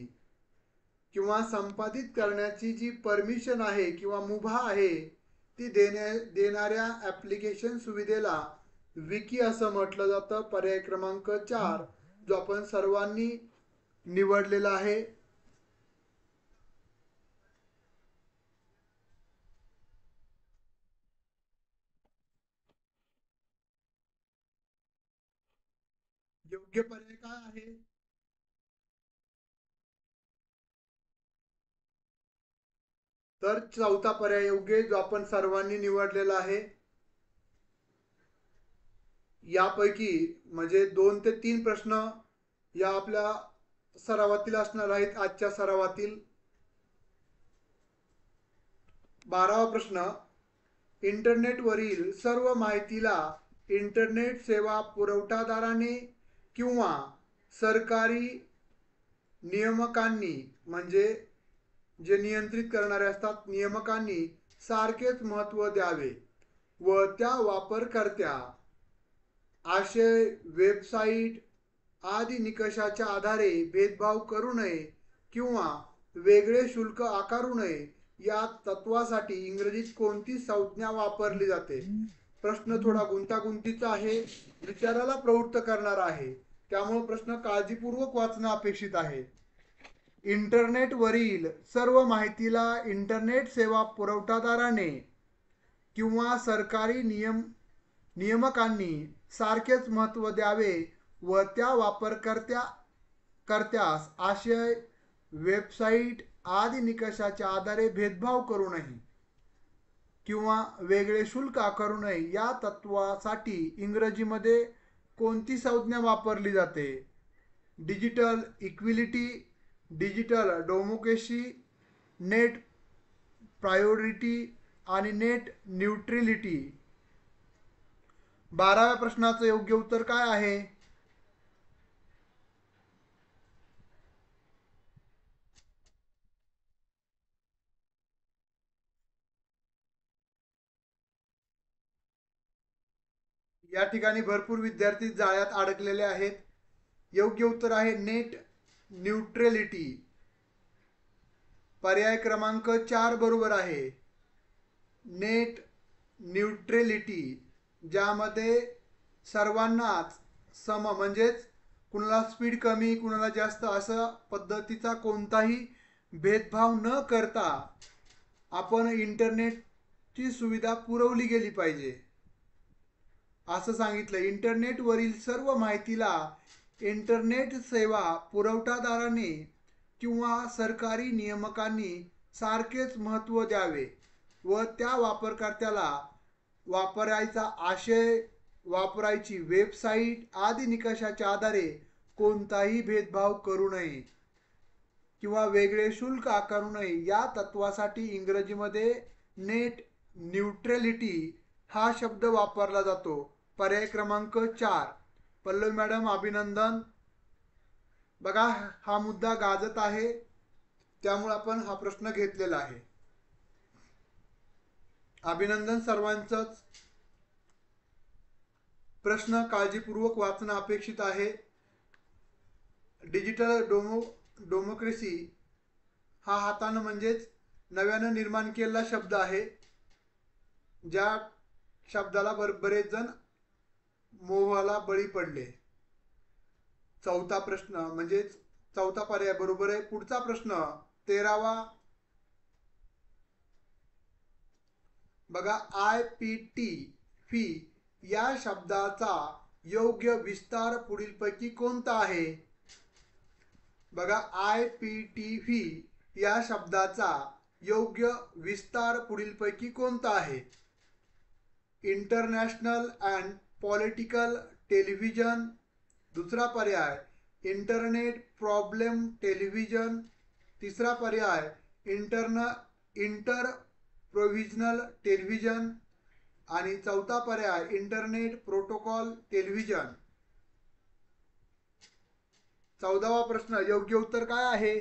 [SPEAKER 1] किंवा संपादित करण्याची जी परमिशन आहे किंवा मुभा आहे ती देणाऱ्या ॲप्लिकेशन सुविधेला विकी असं म्हटलं जातं. पर्याय क्रमांक 4 जो आपण सर्वांनी निवडलेला आहे. योग्य पर्याय काय आहे? तर चौथा पर्याय योग्य जो आपण सर्वांनी निवडलेला आहे. यापैकी म्हणजे 2 ते 3 प्रश्न या आपल्या सरावातील असणार आहेत. आजच्या सरावातील 12वा प्रश्न, इंटरनेटवरील सर्व माहितीला इंटरनेट सेवा पुरवठादाराने किंवा सरकारी नियामकांनी म्हणजे जे नियंत्रित करणारे असतात नियामकांनी सारखेच महत्त्व द्यावे व त्या वापरकर्त्या आशय, वेबसाईट आदी निकषाच्या आधारे भेदभाव करू नये किंवा वेगळे शुल्क आकारू नये या तत्वासाठी इंग्रजीत कोणती संज्ञा वापरली जाते. प्रश्न थोडा गुंतागुंतीचा आहे, विचाराला प्रवृत्त करणारा आहे, त्यामुळे प्रश्न काळजीपूर्वक वाचणं अपेक्षित आहे. इंटरनेटवरील सर्व माहितीला इंटरनेट सेवा पुरवठादाराने किंवा सरकारी नियामकांनी सारखेच महत्त्व द्यावे व त्या वापरकर्त्यास आशय, वेबसाईट आदी निकषाच्या आधारे भेदभाव करू नये किंवा वेगळे शुल्क आकारू नये या तत्वासाठी इंग्रजीमध्ये कोणती संज्ञा वापरली जाते. Digital equality, digital democracy, net priority आणि नेट न्यूट्रलिटी. 12व्या प्रश्नाचं योग्य उत्तर काय आहे? या ठिकाणी भरपूर विद्यार्थी जाळ्यात अडकलेले आहेत. योग्य उत्तर आहे नेट न्यूट्रलिटी. पर्याय क्रमांक 4 बरोबर आहे. नेट न्यूट्रलिटी ज्यामध्ये सर्वांनाच सम म्हणजेच कुणाला स्पीड कमी कुणाला जास्त असं पद्धतीचा कोणताही भेदभाव न करता आपण इंटरनेटची सुविधा पुरवली गेली पाहिजे असं सांगितलं. इंटरनेटवरील सर्व माहितीला इंटरनेट सेवा पुरवठादाराने किंवा सरकारी नियामकांनी सारखेच महत्त्व द्यावे व त्या वापरकर्त्याला वापरायचा आशय, वापरायची वेबसाईट आदी निकषाच्या आधारे कोणताही भेदभाव करू नये किंवा वेगळे शुल्क आकारू नये या तत्वासाठी इंग्रजीमध्ये नेट न्यूट्रलिटी हा शब्द वापरला जातो. पर्याय क्रमांक 4. पल्लवी मॅडम अभिनंदन. बघा हा मुद्दा गाजत आहे त्यामुळे आपण हा प्रश्न घेतलेला आहे. अभिनंदन सर्वांचंच. प्रश्न काळजीपूर्वक वाचणं अपेक्षित आहे. डिजिटल डेमोक्रेसी हा हातानं म्हणजेच नव्यानं निर्माण केलेला शब्द आहे. ज्या शब्दाला बरेच जण मोहाला बळी पडले. चौथा प्रश्न म्हणजेच चौथा पर्याय बरोबर आहे. पुढचा प्रश्न 13वा बघा IPT फी या शब्दाचा योग्य विस्तार पुढीलपैकी कोणता आहे? बघा IPT फी या शब्दाचा योग्य विस्तार पुढीलपैकी कोणता आहे? International and political television. दुसरा पर्याय इंटरनेट प्रॉब्लेम टेलिव्हिजन. तिसरा पर्याय इंटर प्रोव्हिजनल टेलिव्हिजन आणि चौथा पर्याय इंटरनेट प्रोटोकॉल टेलिव्हिजन. 14वा प्रश्न योग्य उत्तर काय आहे?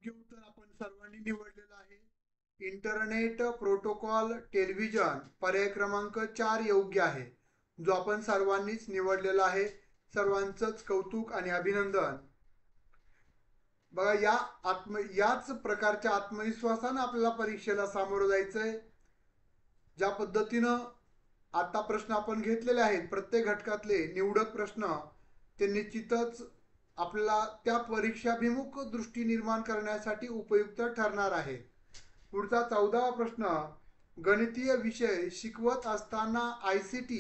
[SPEAKER 1] योग्य उत्तर आपण सर्वांनी निवडलेलं आहे. इंटरनेट प्रोटोकॉल टेलिव्हिजन पर्याय क्रमांक 4 योग्य आहे, जो आपण सर्वांनीच निवडलेला आहे. सर्वांचंच कौतुक आणि अभिनंदन. बघा याच प्रकारच्या आत्मविश्वासानं आपल्याला परीक्षेला सामोरं जायचंय. ज्या पद्धतीनं आता प्रश्न आपण घेतलेले आहेत प्रत्येक घटकातले निवडक प्रश्न ते निश्चितच आपल्याला त्या परीक्षाभिमुख दृष्टी निर्माण करण्यासाठी उपयुक्त ठरणार आहे. पुढचा 14वा प्रश्न, गणितीय विषय शिकवत असताना ICT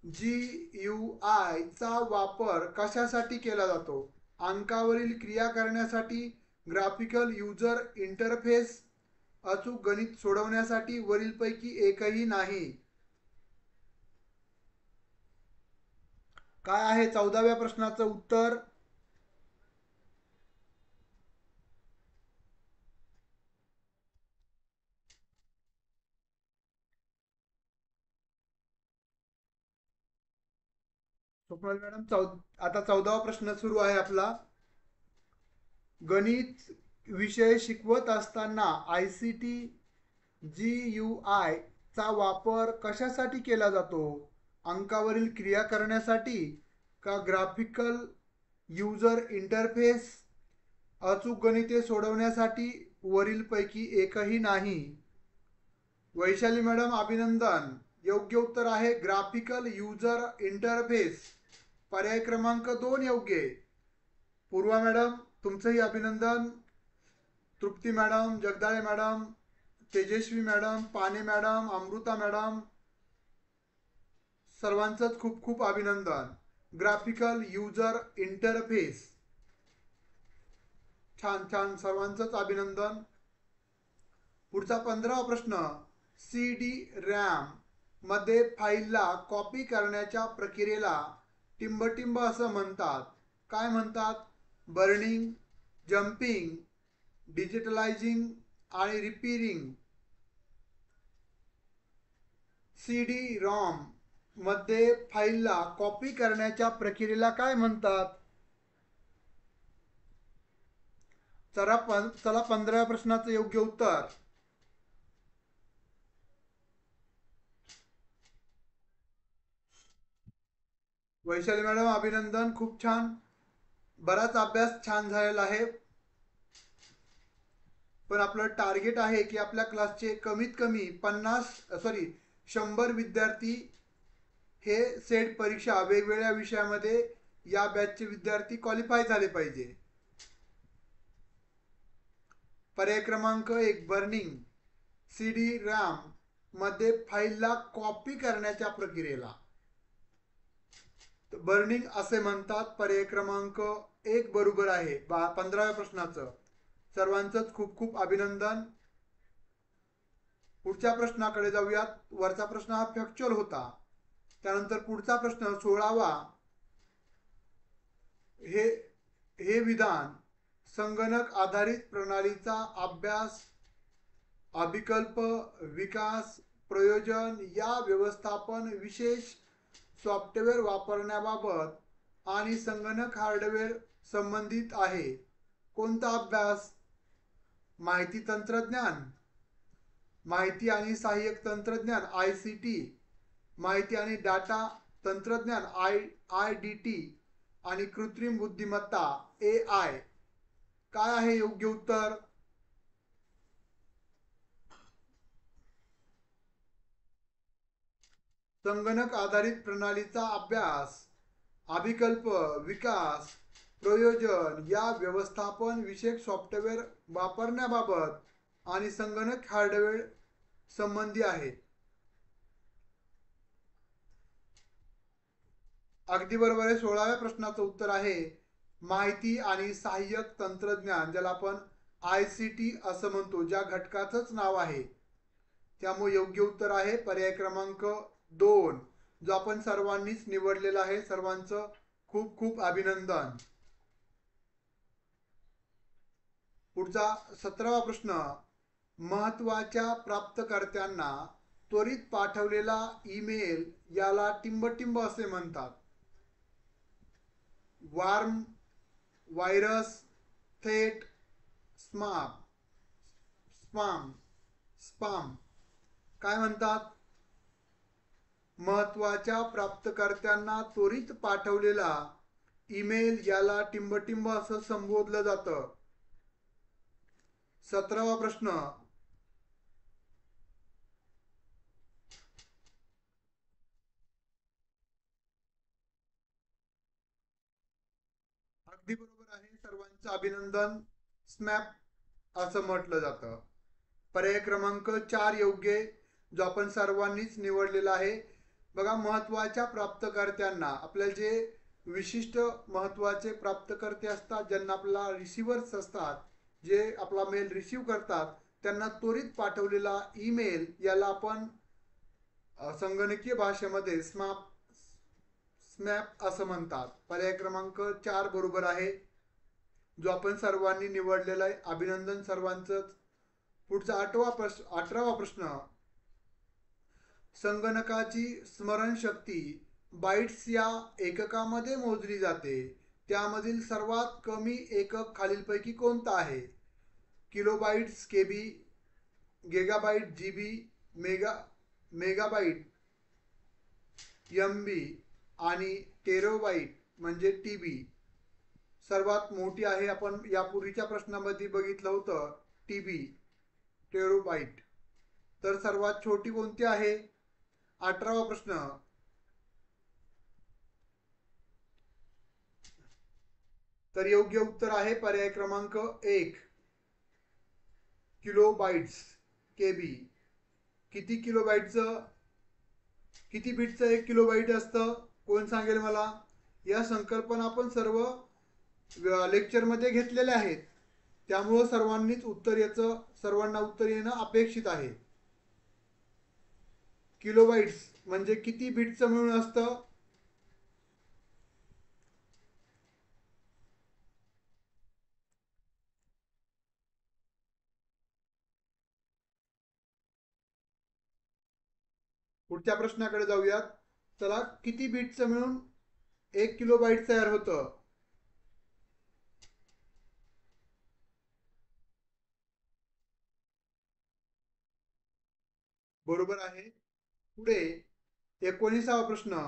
[SPEAKER 1] GUI चा वापर कशासाठी केला जातो? अंकावरील क्रिया करण्यासाठी, ग्राफिकल युजर इंटरफेस, अचूक गणित सोडवण्यासाठी, वरीलपैकी एकही नाही. काय आहे 14व्या प्रश्नाचं उत्तर? स्वप्नाली मॅडम, आता 14वा प्रश्न सुरू आहे आपला. गणित विषय शिकवत असताना ICT GUI चा वापर कशासाठी केला जातो? अंकावरील क्रिया करण्यासाठी का ग्राफिकल युजर इंटरफेस, अचूक गणिते सोडवण्यासाठी, वरीलपैकी एकही नाही. वैशाली मॅडम अभिनंदन. योग्य उत्तर आहे ग्राफिकल युजर इंटरफेस. पर्याय क्रमांक 2 योग्य. पूर्वा मॅडम तुमचंही अभिनंदन. तृप्ती मॅडम, जगदाळे मॅडम, तेजस्वी मॅडम, पाने मॅडम, अमृता मॅडम, सर्वांचंच खूप खूप अभिनंदन. ग्राफिकल युजर इंटरफेस, छान छान, सर्वांचंच अभिनंदन. पुढचा 15वा प्रश्न, CD RAM मध्ये फाईलला कॉपी करण्याच्या प्रक्रियेला टिंबटिंब असं म्हणतात. काय म्हणतात? बर्निंग, जम्पिंग, डिजिटलायझिंग आणि रिपेअरिंग. CD ROM मध्ये फाईलला कॉपी करण्याच्या प्रक्रियेला काय म्हणतात? चला 15व्या प्रश्नाचं योग्य उत्तर. वैशाली मॅडम अभिनंदन, खूप छान. बराच अभ्यास छान झालेला आहे. पण आपलं टार्गेट आहे की आपल्या क्लासचे कमीत कमी 100 विद्यार्थी हे सेट परीक्षा वेगवेगळ्या विषयामध्ये या बॅचचे विद्यार्थी क्वालिफाय झाले पाहिजे. पर्याय क्रमांक 1 बर्निंग. CD RAM मध्ये फाईलला कॉपी करण्याच्या प्रक्रियेला बर्निंग असे म्हणतात. पर्याय क्रमांक 1 बरोबर आहे 15व्या प्रश्नाचं. सर्वांचंच खूप खूप अभिनंदन. पुढच्या प्रश्नाकडे जाऊयात. वरचा प्रश्न हा फॅक्च्युअल होता. त्यानंतर पुढचा प्रश्न 16वा, हे विधान संगणक आधारित प्रणालीचा अभ्यास, अभिकल्प, विकास, प्रयोजन या व्यवस्थापन, विशेष सॉफ्टवेअर वापरण्याबाबत आणि संगणक हार्डवेअर संबंधित आहे. कोणता अभ्यास? माहिती तंत्रज्ञान, माहिती आणि सहाय्यक तंत्रज्ञान ICT, माहिती आणि डाटा तंत्रज्ञान IDT आणि कृत्रिम बुद्धिमत्ता AI. काय आहे योग्य उत्तर? संगणक आधारित प्रणालीचा अभ्यास, अभिकल्प, विकास, प्रयोजन या व्यवस्थापन, विशेष सॉफ्टवेअर वापरण्याबाबत आणि संगणक हार्डवेअर संबंधी आहे. अगदी बरोबर आहे. 16व्या प्रश्नाचं उत्तर आहे माहिती आणि सहाय्यक तंत्रज्ञान, ज्याला आपण ICT असं म्हणतो, ज्या घटकाचंच नाव आहे. त्यामुळे योग्य उत्तर आहे पर्याय क्रमांक 2, जो आपण सर्वांनीच निवडलेला आहे. सर्वांचं खूप खूप अभिनंदन. पुढचा 17वा प्रश्न, महत्त्वाच्या प्राप्तकर्त्यांना त्वरित पाठवलेला ईमेल याला टिंबटिंब असे म्हणतात. वार्म, व्हायरस, थेट, स्पाम. काय म्हणतात? महत्त्वाच्या प्राप्तकर्त्यांना त्वरित पाठवलेला ईमेल याला टिंबटिंब असं संबोधलं जातं. 17वा प्रश्न, अगदी बरोबर आहे. सर्वांचं अभिनंदन. स्मॅप असं म्हटलं जातं. पर्याय क्रमांक 4 योग्य आहे, जो आपण सर्वांनीच निवडलेला आहे. बघा, महत्त्वाच्या प्राप्तकर्त्यांना आपल्याला जे विशिष्ट महत्त्वाचे प्राप्तकर्ते असतात, ज्यांना आपल्याला रिसिव्हर्स असतात, जे आपला मेल रिसीव करतात, त्यांना त्वरित पाठवलेला ईमेल याला आपण संगणकीय भाषेमध्ये स्मॅप असं म्हणतात. पर्याय क्रमांक 4 बरोबर आहे, जो आपण सर्वांनी निवडलेला आहे. अभिनंदन सर्वांचंच. पुढचा 18वा प्रश्न. संगणकाची स्मरणशक्ती बाईट्स या एककामध्ये मोजली जाते. त्यामधील सर्वात कमी एकक खालीलपैकी कोणता आहे? किलोबाईट्स केबी, गिगाबाईट जीबी, मेगाबाईट एमबी आणि टेरोबाईट म्हणजे टीबी. सर्वात मोठी आहे, आपण यापूर्वीच्या प्रश्नामध्ये बघितलं होतं, टीबी, टेरोबाईट. तर सर्वात छोटी कोणती आहे? 18वा प्रश्न. तर योग्य उत्तर आहे पर्याय क्रमांक 1, किलोबाईट्स केबी. किती किलोबाईटचं, किती बीटचं 1 किलोबाईट असतं? कोण सांगेल मला? या संकल्पना आपण सर्व लेक्चरमध्ये घेतलेल्या आहेत, त्यामुळं सर्वांना उत्तर येणं अपेक्षित आहे. किलोबाईट्स म्हणजे किती बीटचं मिळून असतं? पुढच्या प्रश्नाकडे जाऊयात. चला, किती बीटचं मिळून 1 किलोबाईट तयार होतं? बरोबर आहे. पुढे 19वा प्रश्न.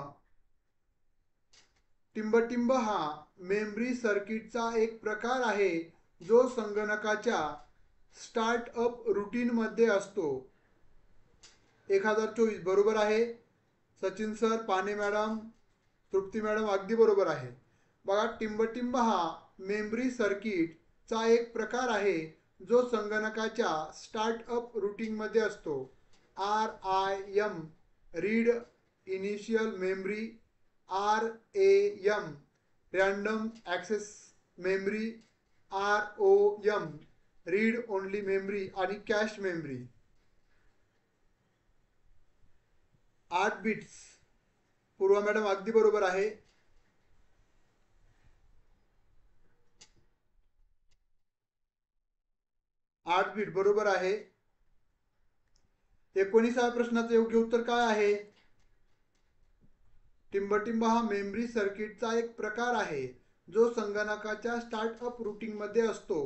[SPEAKER 1] टिंबटिंब हा मेमरी सर्किटचा एक प्रकार आहे, जो संगणकाच्या स्टार्टअप रूटीनमध्ये असतो. 1024 बरोबर आहे. सचिन सर, पाने मॅडम, तृप्ती मॅडम अगदी बरोबर आहे. बघा, टिंबटिंब हा मेमरी सर्किटचा एक प्रकार आहे, जो संगणकाच्या स्टार्टअप रूटीनमध्ये असतो. RIM read initial memory, RAM random access memory, ROM read only memory आणि कॅश मेमरी. 8 बिट्स. पूर्वा मॅडम अगदी बरोबर आहे. 8 बीट बरोबर आहे. 19व्या प्रश्नाचं योग्य उत्तर काय आहे? टिंबटिंब हा मेमरी सर्किटचा एक प्रकार आहे, जो संगणकाच्या स्टार्टअप रूटीनमध्ये असतो.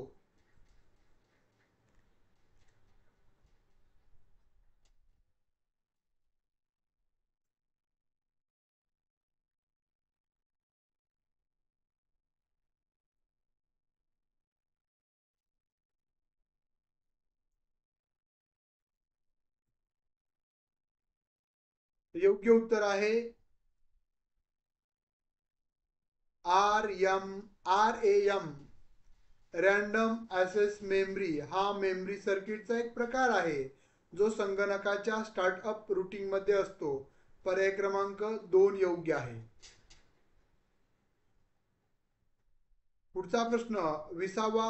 [SPEAKER 1] योग्य उत्तर आहे RAM रँडम ॲक्सेस मेमरी. हा मेमरी सर्किटचा एक प्रकार आहे, जो संगणकाच्या स्टार्टअप रूटीनमध्ये असतो. पर्याय क्रमांक 2 योग्य आहे. पुढचा प्रश्न 20वा.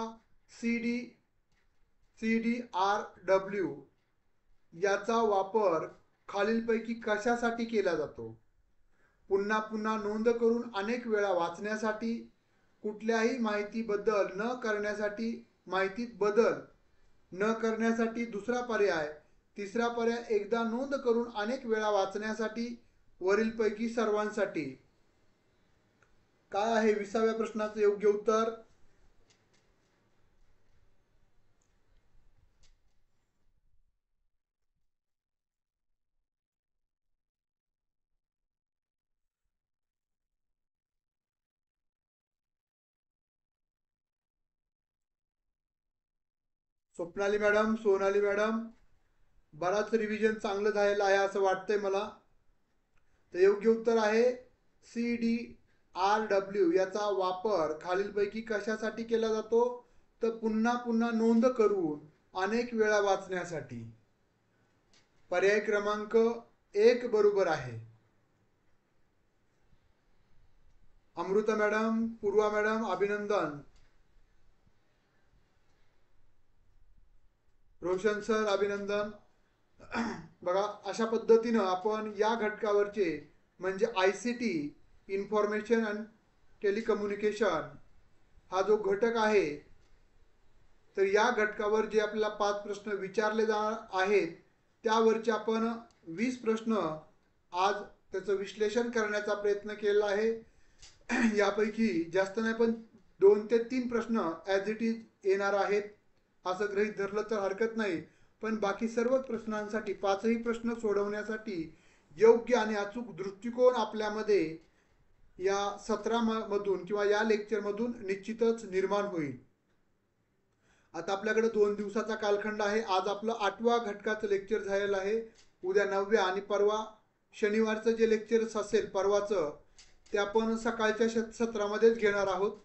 [SPEAKER 1] CDRW याचा वापर खालीलपैकी कशासाठी केला जातो? पुन्हा पुन्हा नोंद करून अनेक वेळा वाचण्यासाठी, कुठल्याही माहितीत बदल न करण्यासाठी, दुसरा पर्याय, तिसरा पर्याय एकदा नोंद करून अनेक वेळा वाचण्यासाठी, वरीलपैकी सर्वांसाठी. काय आहे 20व्या प्रश्नाचं योग्य उत्तर? स्वप्नाली मॅडम, सोनाली मॅडम, बराच रिव्हिजन चांगलं झालेलं आहे असं वाटतंय मला. तर योग्य उत्तर आहे RW याचा वापर खालीलपैकी कशासाठी केला जातो? तर पुन्हा पुन्हा नोंद करून अनेक वेळा वाचण्यासाठी. पर्याय क्रमांक 1 बरोबर आहे. अमृता मॅडम, पूर्वा मॅडम, अभिनंदन. रोशन सर, अभिनंदन. बघा, अशा पद्धतीनं आपण या घटकावरचे म्हणजे ICT, इन्फॉर्मेशन अँड टेलिकम्युनिकेशन हा जो घटक आहे, तर या घटकावर जे आपल्याला 5 प्रश्न विचारले जाणार आहेत त्यावरचे आपण 20 प्रश्न आज त्याचं विश्लेषण करण्याचा प्रयत्न केला आहे. यापैकी जास्त नाही पण 2 ते 3 प्रश्न ॲज इट इज येणार आहेत असं गृहीत धरलं तर हरकत नाही. पण बाकी सर्व प्रश्नांसाठी 5ही प्रश्न सोडवण्यासाठी योग्य आणि अचूक दृष्टिकोन आपल्यामध्ये या सत्रामधून किंवा या लेक्चरमधून निश्चितच निर्माण होईल. आता आपल्याकडे 2 दिवसाचा कालखंड आहे. आज आपलं 8व्या घटकाचं लेक्चर झालेलं आहे. उद्या 9व्या आणि परवा शनिवारचं जे लेक्चर असेल परवाचं ते आपण सकाळच्या सत्रामध्येच घेणार आहोत.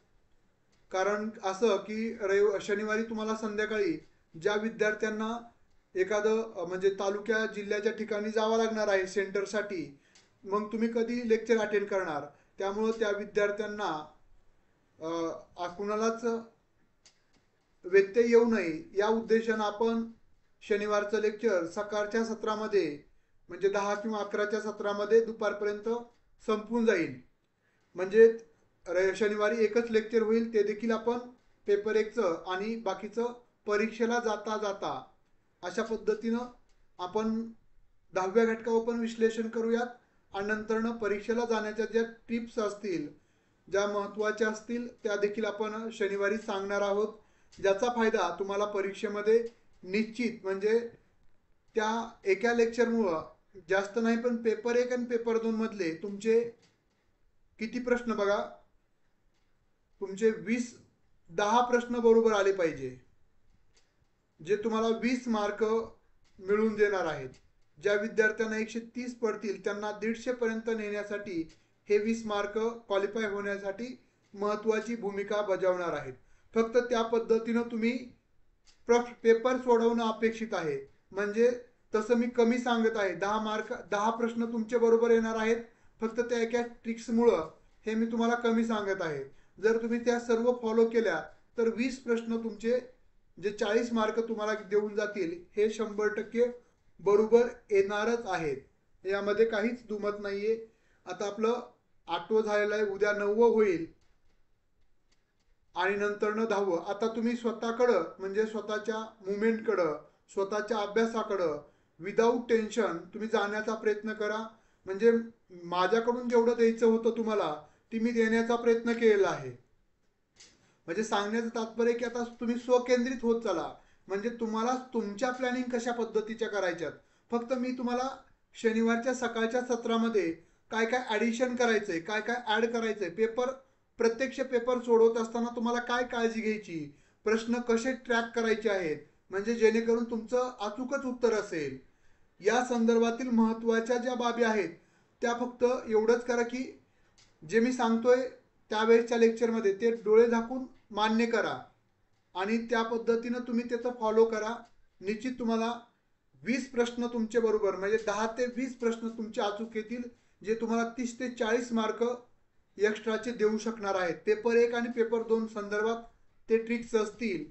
[SPEAKER 1] कारण असं की शनिवारी तुम्हाला संध्याकाळी ज्या विद्यार्थ्यांना एखादं म्हणजे तालुक्या जिल्ह्याच्या ठिकाणी जावं लागणार आहे सेंटरसाठी, मग तुम्ही कधी लेक्चर अटेंड करणार? त्यामुळं त्या विद्यार्थ्यांना कुणालाच व्यत्यय येऊ नये या उद्देशानं आपण शनिवारचं लेक्चर सकाळच्या सत्रामध्ये म्हणजे 10 किंवा 11च्या सत्रामध्ये दुपारपर्यंत संपून जाईल. म्हणजे शनिवारी एकच लेक्चर होईल, ते देखील आपण पेपर 1चं आणि बाकीचं परीक्षेला जाता जाता अशा पद्धतीनं आपण 10व्या घटकावर पण विश्लेषण करूयात आणि नंतरनं परीक्षेला जाण्याच्या ज्या टिप्स असतील, ज्या महत्त्वाच्या असतील त्या देखील आपण शनिवारी सांगणार आहोत, ज्याचा फायदा तुम्हाला परीक्षेमध्ये निश्चित म्हणजे त्या एका लेक्चरमुळं जास्त नाही पण पेपर 1 आणि पेपर 2 मधले तुमचे किती प्रश्न बघा, तुमचे 10 प्रश्न बरोबर आले पाहिजे, जे तुम्हाला 20 मार्क मिळवून देणार आहेत. ज्या विद्यार्थ्यांना 130 पडतील त्यांना 150 पर्यंत नेण्यासाठी हे 20 मार्क क्वालिफाय होण्यासाठी महत्त्वाची भूमिका बजावणार आहेत. फक्त त्या पद्धतीनं तुम्ही पेपर सोडवणं अपेक्षित आहे. म्हणजे तसं मी कमी सांगत आहे, 10 प्रश्न तुमचे बरोबर येणार आहेत. फक्त त्या एका ट्रिक्समुळं हे मी तुम्हाला कमी सांगत आहे. जर तुम्ही त्या सर्व फॉलो केल्या तर 20 प्रश्न तुमचे जे 40 मार्क तुम्हाला देऊन जातील हे 100% बरोबर येणारच आहेत. यामध्ये काहीच दुमत नाहीये. आता आपलं 8वं झालेलं आहे, उद्या 9वं होईल आणि नंतरनं 10वं. आता तुम्ही स्वतःकडं म्हणजे स्वतःच्या मुवमेंटकडं, स्वतःच्या अभ्यासाकडं विदाऊट टेन्शन तुम्ही जाण्याचा प्रयत्न करा. म्हणजे माझ्याकडून जेवढं द्यायचं होतं तुम्हाला ती मी देण्याचा प्रयत्न केलेला आहे. म्हणजे सांगण्याचं तात्पर्य की आता तुम्ही स्वकेंद्रित होत चला. म्हणजे तुम्हाला तुमच्या प्लॅनिंग कशा पद्धतीच्या करायच्यात. फक्त मी तुम्हाला शनिवारच्या सकाळच्या सत्रामध्ये काय काय ॲडिशन करायचंय, काय काय ॲड करायचंय, प्रत्यक्ष पेपर सोडवत असताना तुम्हाला काय काळजी घ्यायची, प्रश्न कसे ट्रॅक करायचे आहेत, म्हणजे जेणेकरून तुमचं अचूकच उत्तर असेल, या संदर्भातील महत्त्वाच्या ज्या बाबी आहेत त्या फक्त एवढंच करा की जे मी सांगतोय त्यावेळेसच्या लेक्चरमध्ये ते डोळे झाकून मान्य करा आणि त्या पद्धतीनं तुम्ही त्याचं फॉलो करा. निश्चित तुम्हाला 20 प्रश्न तुमचे बरोबर म्हणजे 10 ते 20 प्रश्न तुमचे अचूक येतील, जे तुम्हाला 30 ते 40 मार्क एक्स्ट्राचे देऊ शकणार आहेत. पेपर 1 आणि पेपर 2 संदर्भात ते ट्रिक्स असतील.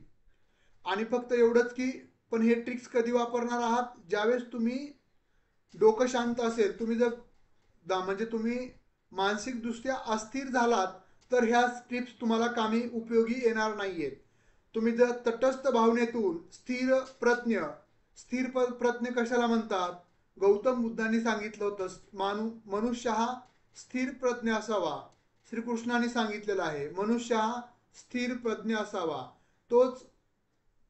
[SPEAKER 1] आणि फक्त एवढंच की पण हे ट्रिक्स कधी वापरणार आहात, ज्यावेळेस तुम्ही डोकं शांत असेल, तुम्ही जर म्हणजे तुम्ही मानसिकदृष्ट्या अस्थिर झालात तर ह्या टिप्स तुम्हाला कामी उपयोगी येणार नाहीयेत. तुम्ही जर तटस्थ भावनेतून स्थिर प्रज्ञ कशाला म्हणतात, गौतम बुद्धांनी सांगितलं होतं मनुष्य हा स्थिर प्रज्ञ असावा. श्रीकृष्णाने सांगितलेलं आहे मनुष्य हा स्थिर प्रज्ञ असावा. तोच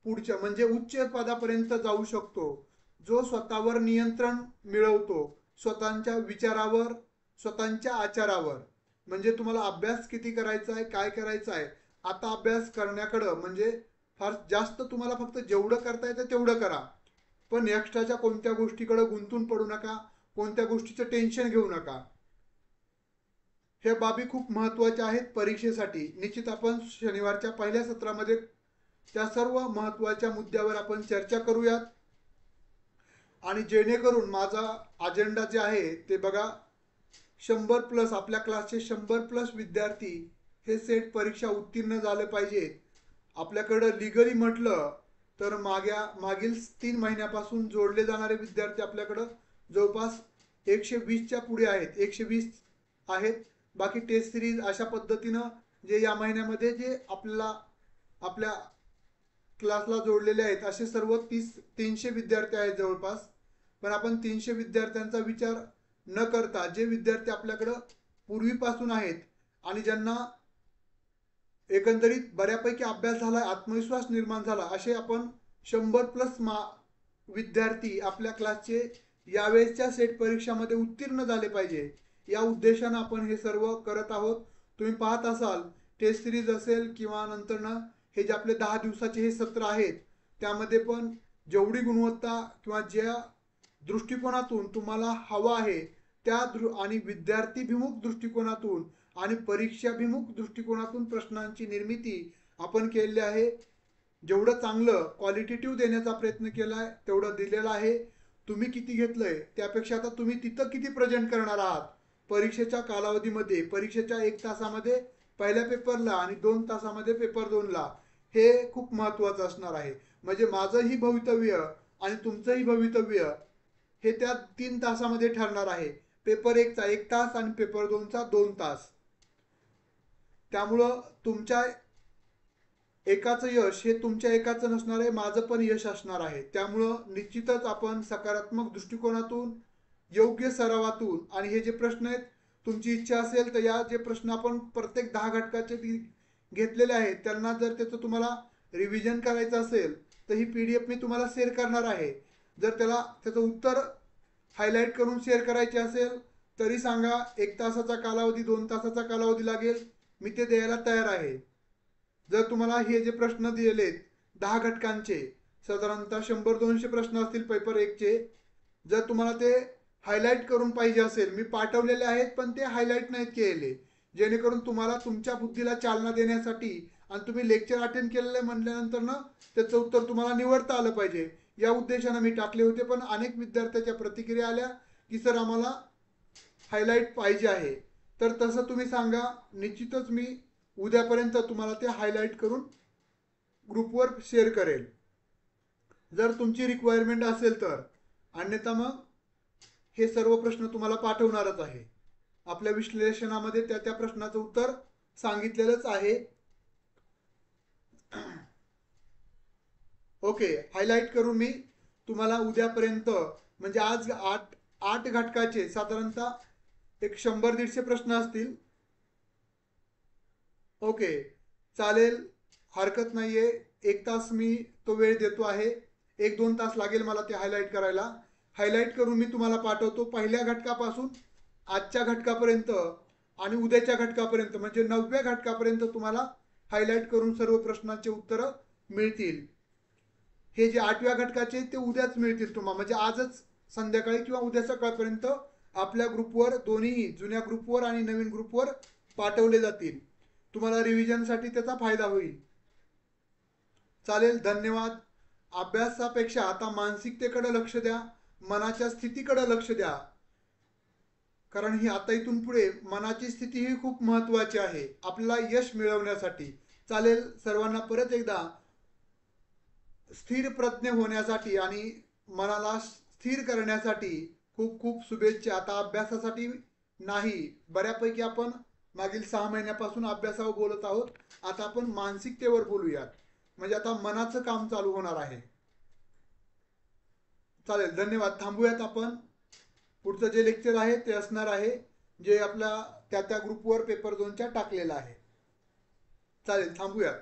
[SPEAKER 1] पुढच्या म्हणजे उच्च पदापर्यंत जाऊ शकतो, जो स्वतःवर नियंत्रण मिळवतो, स्वतःच्या विचारावर, स्वतःच्या आचारावर. म्हणजे तुम्हाला अभ्यास किती करायचा आहे, काय करायचं आहे, आता अभ्यास करण्याकडं म्हणजे फार जास्त तुम्हाला फक्त जेवढं करता येतं तेवढं करा. पण एक्स्ट्राच्या कोणत्या गोष्टीकडे गुंतून पडू नका, कोणत्या गोष्टीचं टेन्शन घेऊ नका. ह्या बाबी खूप महत्त्वाच्या आहेत परीक्षेसाठी. निश्चित आपण शनिवारच्या पहिल्या सत्रामध्ये त्या सर्व महत्त्वाच्या मुद्द्यावर आपण चर्चा करूयात. आणि जेणेकरून माझा अजेंडा जे आहे ते बघा, 100+ आपल्या क्लासचे 100+ विद्यार्थी हे सेट परीक्षा उत्तीर्ण झाले पाहिजेत. आपल्याकडं लिगली म्हटलं तर मागील 3 महिन्यापासून जोडले जाणारे विद्यार्थी आपल्याकडं जवळपास 120च्या पुढे आहेत, 120 आहेत. बाकी टेस्ट सिरीज अशा पद्धतीनं जे या महिन्यामध्ये जे आपल्या क्लासला जोडलेले आहेत असे सर्व 300 विद्यार्थी आहेत जवळपास. पण आपण 300 विद्यार्थ्यांचा विचार न करता जे विद्यार्थी आपल्याकडं पूर्वीपासून आहेत आणि ज्यांना एकंदरीत बऱ्यापैकी अभ्यास झाला, आत्मविश्वास निर्माण झाला, असे आपण 100+ विद्यार्थी आपल्या क्लासचे यावेळेसच्या सेट परीक्षामध्ये उत्तीर्ण झाले पाहिजे, या उद्देशानं आपण हे सर्व करत आहोत. तुम्ही पाहत असाल टेस्ट सिरीज असेल किंवा नंतरनं हे जे आपले 10 दिवसाचे हे सत्र आहेत त्यामध्ये पण जेवढी गुणवत्ता किंवा ज्या दृष्टिकोनातून तुम्हाला हवा आहे त्या आणि विद्यार्थीभिमुख दृष्टिकोनातून आणि परीक्षाभिमुख दृष्टिकोनातून प्रश्नांची निर्मिती आपण केलेली आहे. जेवढं चांगलं क्वालिटेटिव्ह देण्याचा प्रयत्न केला आहे तेवढं दिलेलं आहे. तुम्ही किती घेतलंय त्यापेक्षा आता तुम्ही तिथं किती प्रेझेंट करणार आहात परीक्षेच्या कालावधीमध्ये, परीक्षेच्या 1 तासामध्ये पहिल्या पेपरला आणि 2 तासामध्ये पेपर 2ला, हे खूप महत्त्वाचं असणार आहे. म्हणजे माझंही भवितव्य आणि तुमचंही भवितव्य हे त्या 3 तासामध्ये ठरणार आहे. पेपर 1चा 1 तास आणि पेपर 2चा 2 तास. त्यामुळं तुमच्या एकाचं यश हे तुमच्या एकाचं नसणार आहे, माझं पण यश असणार आहे. त्यामुळं निश्चितच आपण सकारात्मक दृष्टिकोनातून, योग्य सरावातून, आणि हे जे प्रश्न आहेत तुमची इच्छा असेल तर या जे प्रश्न आपण प्रत्येक 10 घटकाचे घेतलेले आहेत त्यांना जर त्याचं तुम्हाला रिव्हिजन करायचं असेल तर ही PDF मी तुम्हाला शेअर करणार आहे. जर त्याचं उत्तर हायलाईट करून शेअर करायचे असेल तरी सांगा. 1 तासाचा कालावधी, 2 तासाचा कालावधी लागेल, मी ते द्यायला तयार आहे. जर तुम्हाला हे जे प्रश्न दिलेत 10 घटकांचे साधारणतः 100-200 प्रश्न असतील पेपर 1चे, जर तुम्हाला ते हायलाईट करून पाहिजे असेल, मी पाठवलेले आहेत पण ते हायलाईट नाहीत केलेले, जेणेकरून तुम्हाला तुमच्या बुद्धीला चालना देण्यासाठी आणि तुम्ही लेक्चर अटेंड केलेले म्हटल्यानंतर ना त्याचं उत्तर तुम्हाला निवडता आलं पाहिजे या उद्देशानं मी टाकले होते. पण अनेक विद्यार्थ्याच्या प्रतिक्रिया आल्या की सर आम्हाला हायलाईट पाहिजे आहे. तर तसं तुम्ही सांगा, निश्चितच मी उद्यापर्यंत तुम्हाला ते हायलाईट करून ग्रुपवर शेअर करेल जर तुमची रिक्वायरमेंट असेल तर. अन्यथा मग हे सर्व प्रश्न तुम्हाला पाठवणारच आहे. आपल्या विश्लेषणामध्ये त्या प्रश्नाचं उत्तर सांगितलेलंच आहे. ओके, हायलाईट करून मी तुम्हाला उद्यापर्यंत, म्हणजे आज 8 घटकाचे साधारणतः एक 100-150 प्रश्न असतील. ओके, चालेल, हरकत नाहीये. 1 तास मी तो वेळ देतो आहे. 1-2 तास लागेल मला ते हायलाईट करायला. हायलाईट करून मी तुम्हाला पाठवतो. पहिल्या घटकापासून आजच्या घटकापर्यंत आणि उद्याच्या घटकापर्यंत, म्हणजे 9व्या घटकापर्यंत तुम्हाला हायलाईट करून सर्व प्रश्नांचे उत्तरं मिळतील. हे जे 8व्या घटकाचे ते उद्याच मिळतील तुम्हाला, म्हणजे आजच संध्याकाळी किंवा उद्या सकाळपर्यंत आपल्या ग्रुपवर, दोन्ही जुन्या ग्रुपवर आणि नवीन ग्रुपवर पाठवले जातील. तुम्हाला रिव्हिजनसाठी त्याचा फायदा होईल. चालेल, धन्यवाद. अभ्यासापेक्षा आता मानसिकतेकडे लक्ष द्या, मनाच्या स्थितीकडे लक्ष द्या, कारण ही आता इथून पुढे मनाची स्थिती ही खूप महत्त्वाची आहे आपल्याला यश मिळवण्यासाठी. चालेल, सर्वांना परत एकदा स्थिर प्रज्ञ होण्यासाठी आणि मनाला स्थिर करण्यासाठी खूप खूप शुभेच्छा. आता अभ्यासासाठी नाही, बऱ्यापैकी आपण मागील 6 महिन्यापासून अभ्यासावर बोलत आहोत. आता आपण मानसिकतेवर बोलूयात, म्हणजे आता मनाचं काम चालू होणार आहे. चालेल, धन्यवाद. थांबूयात आपण. पुढचं जे लेक्चर आहे ते असणार आहे जे आपल्या त्या ग्रुपवर पेपर 2च्या टाकलेलं आहे. चालेल, थांबूयात.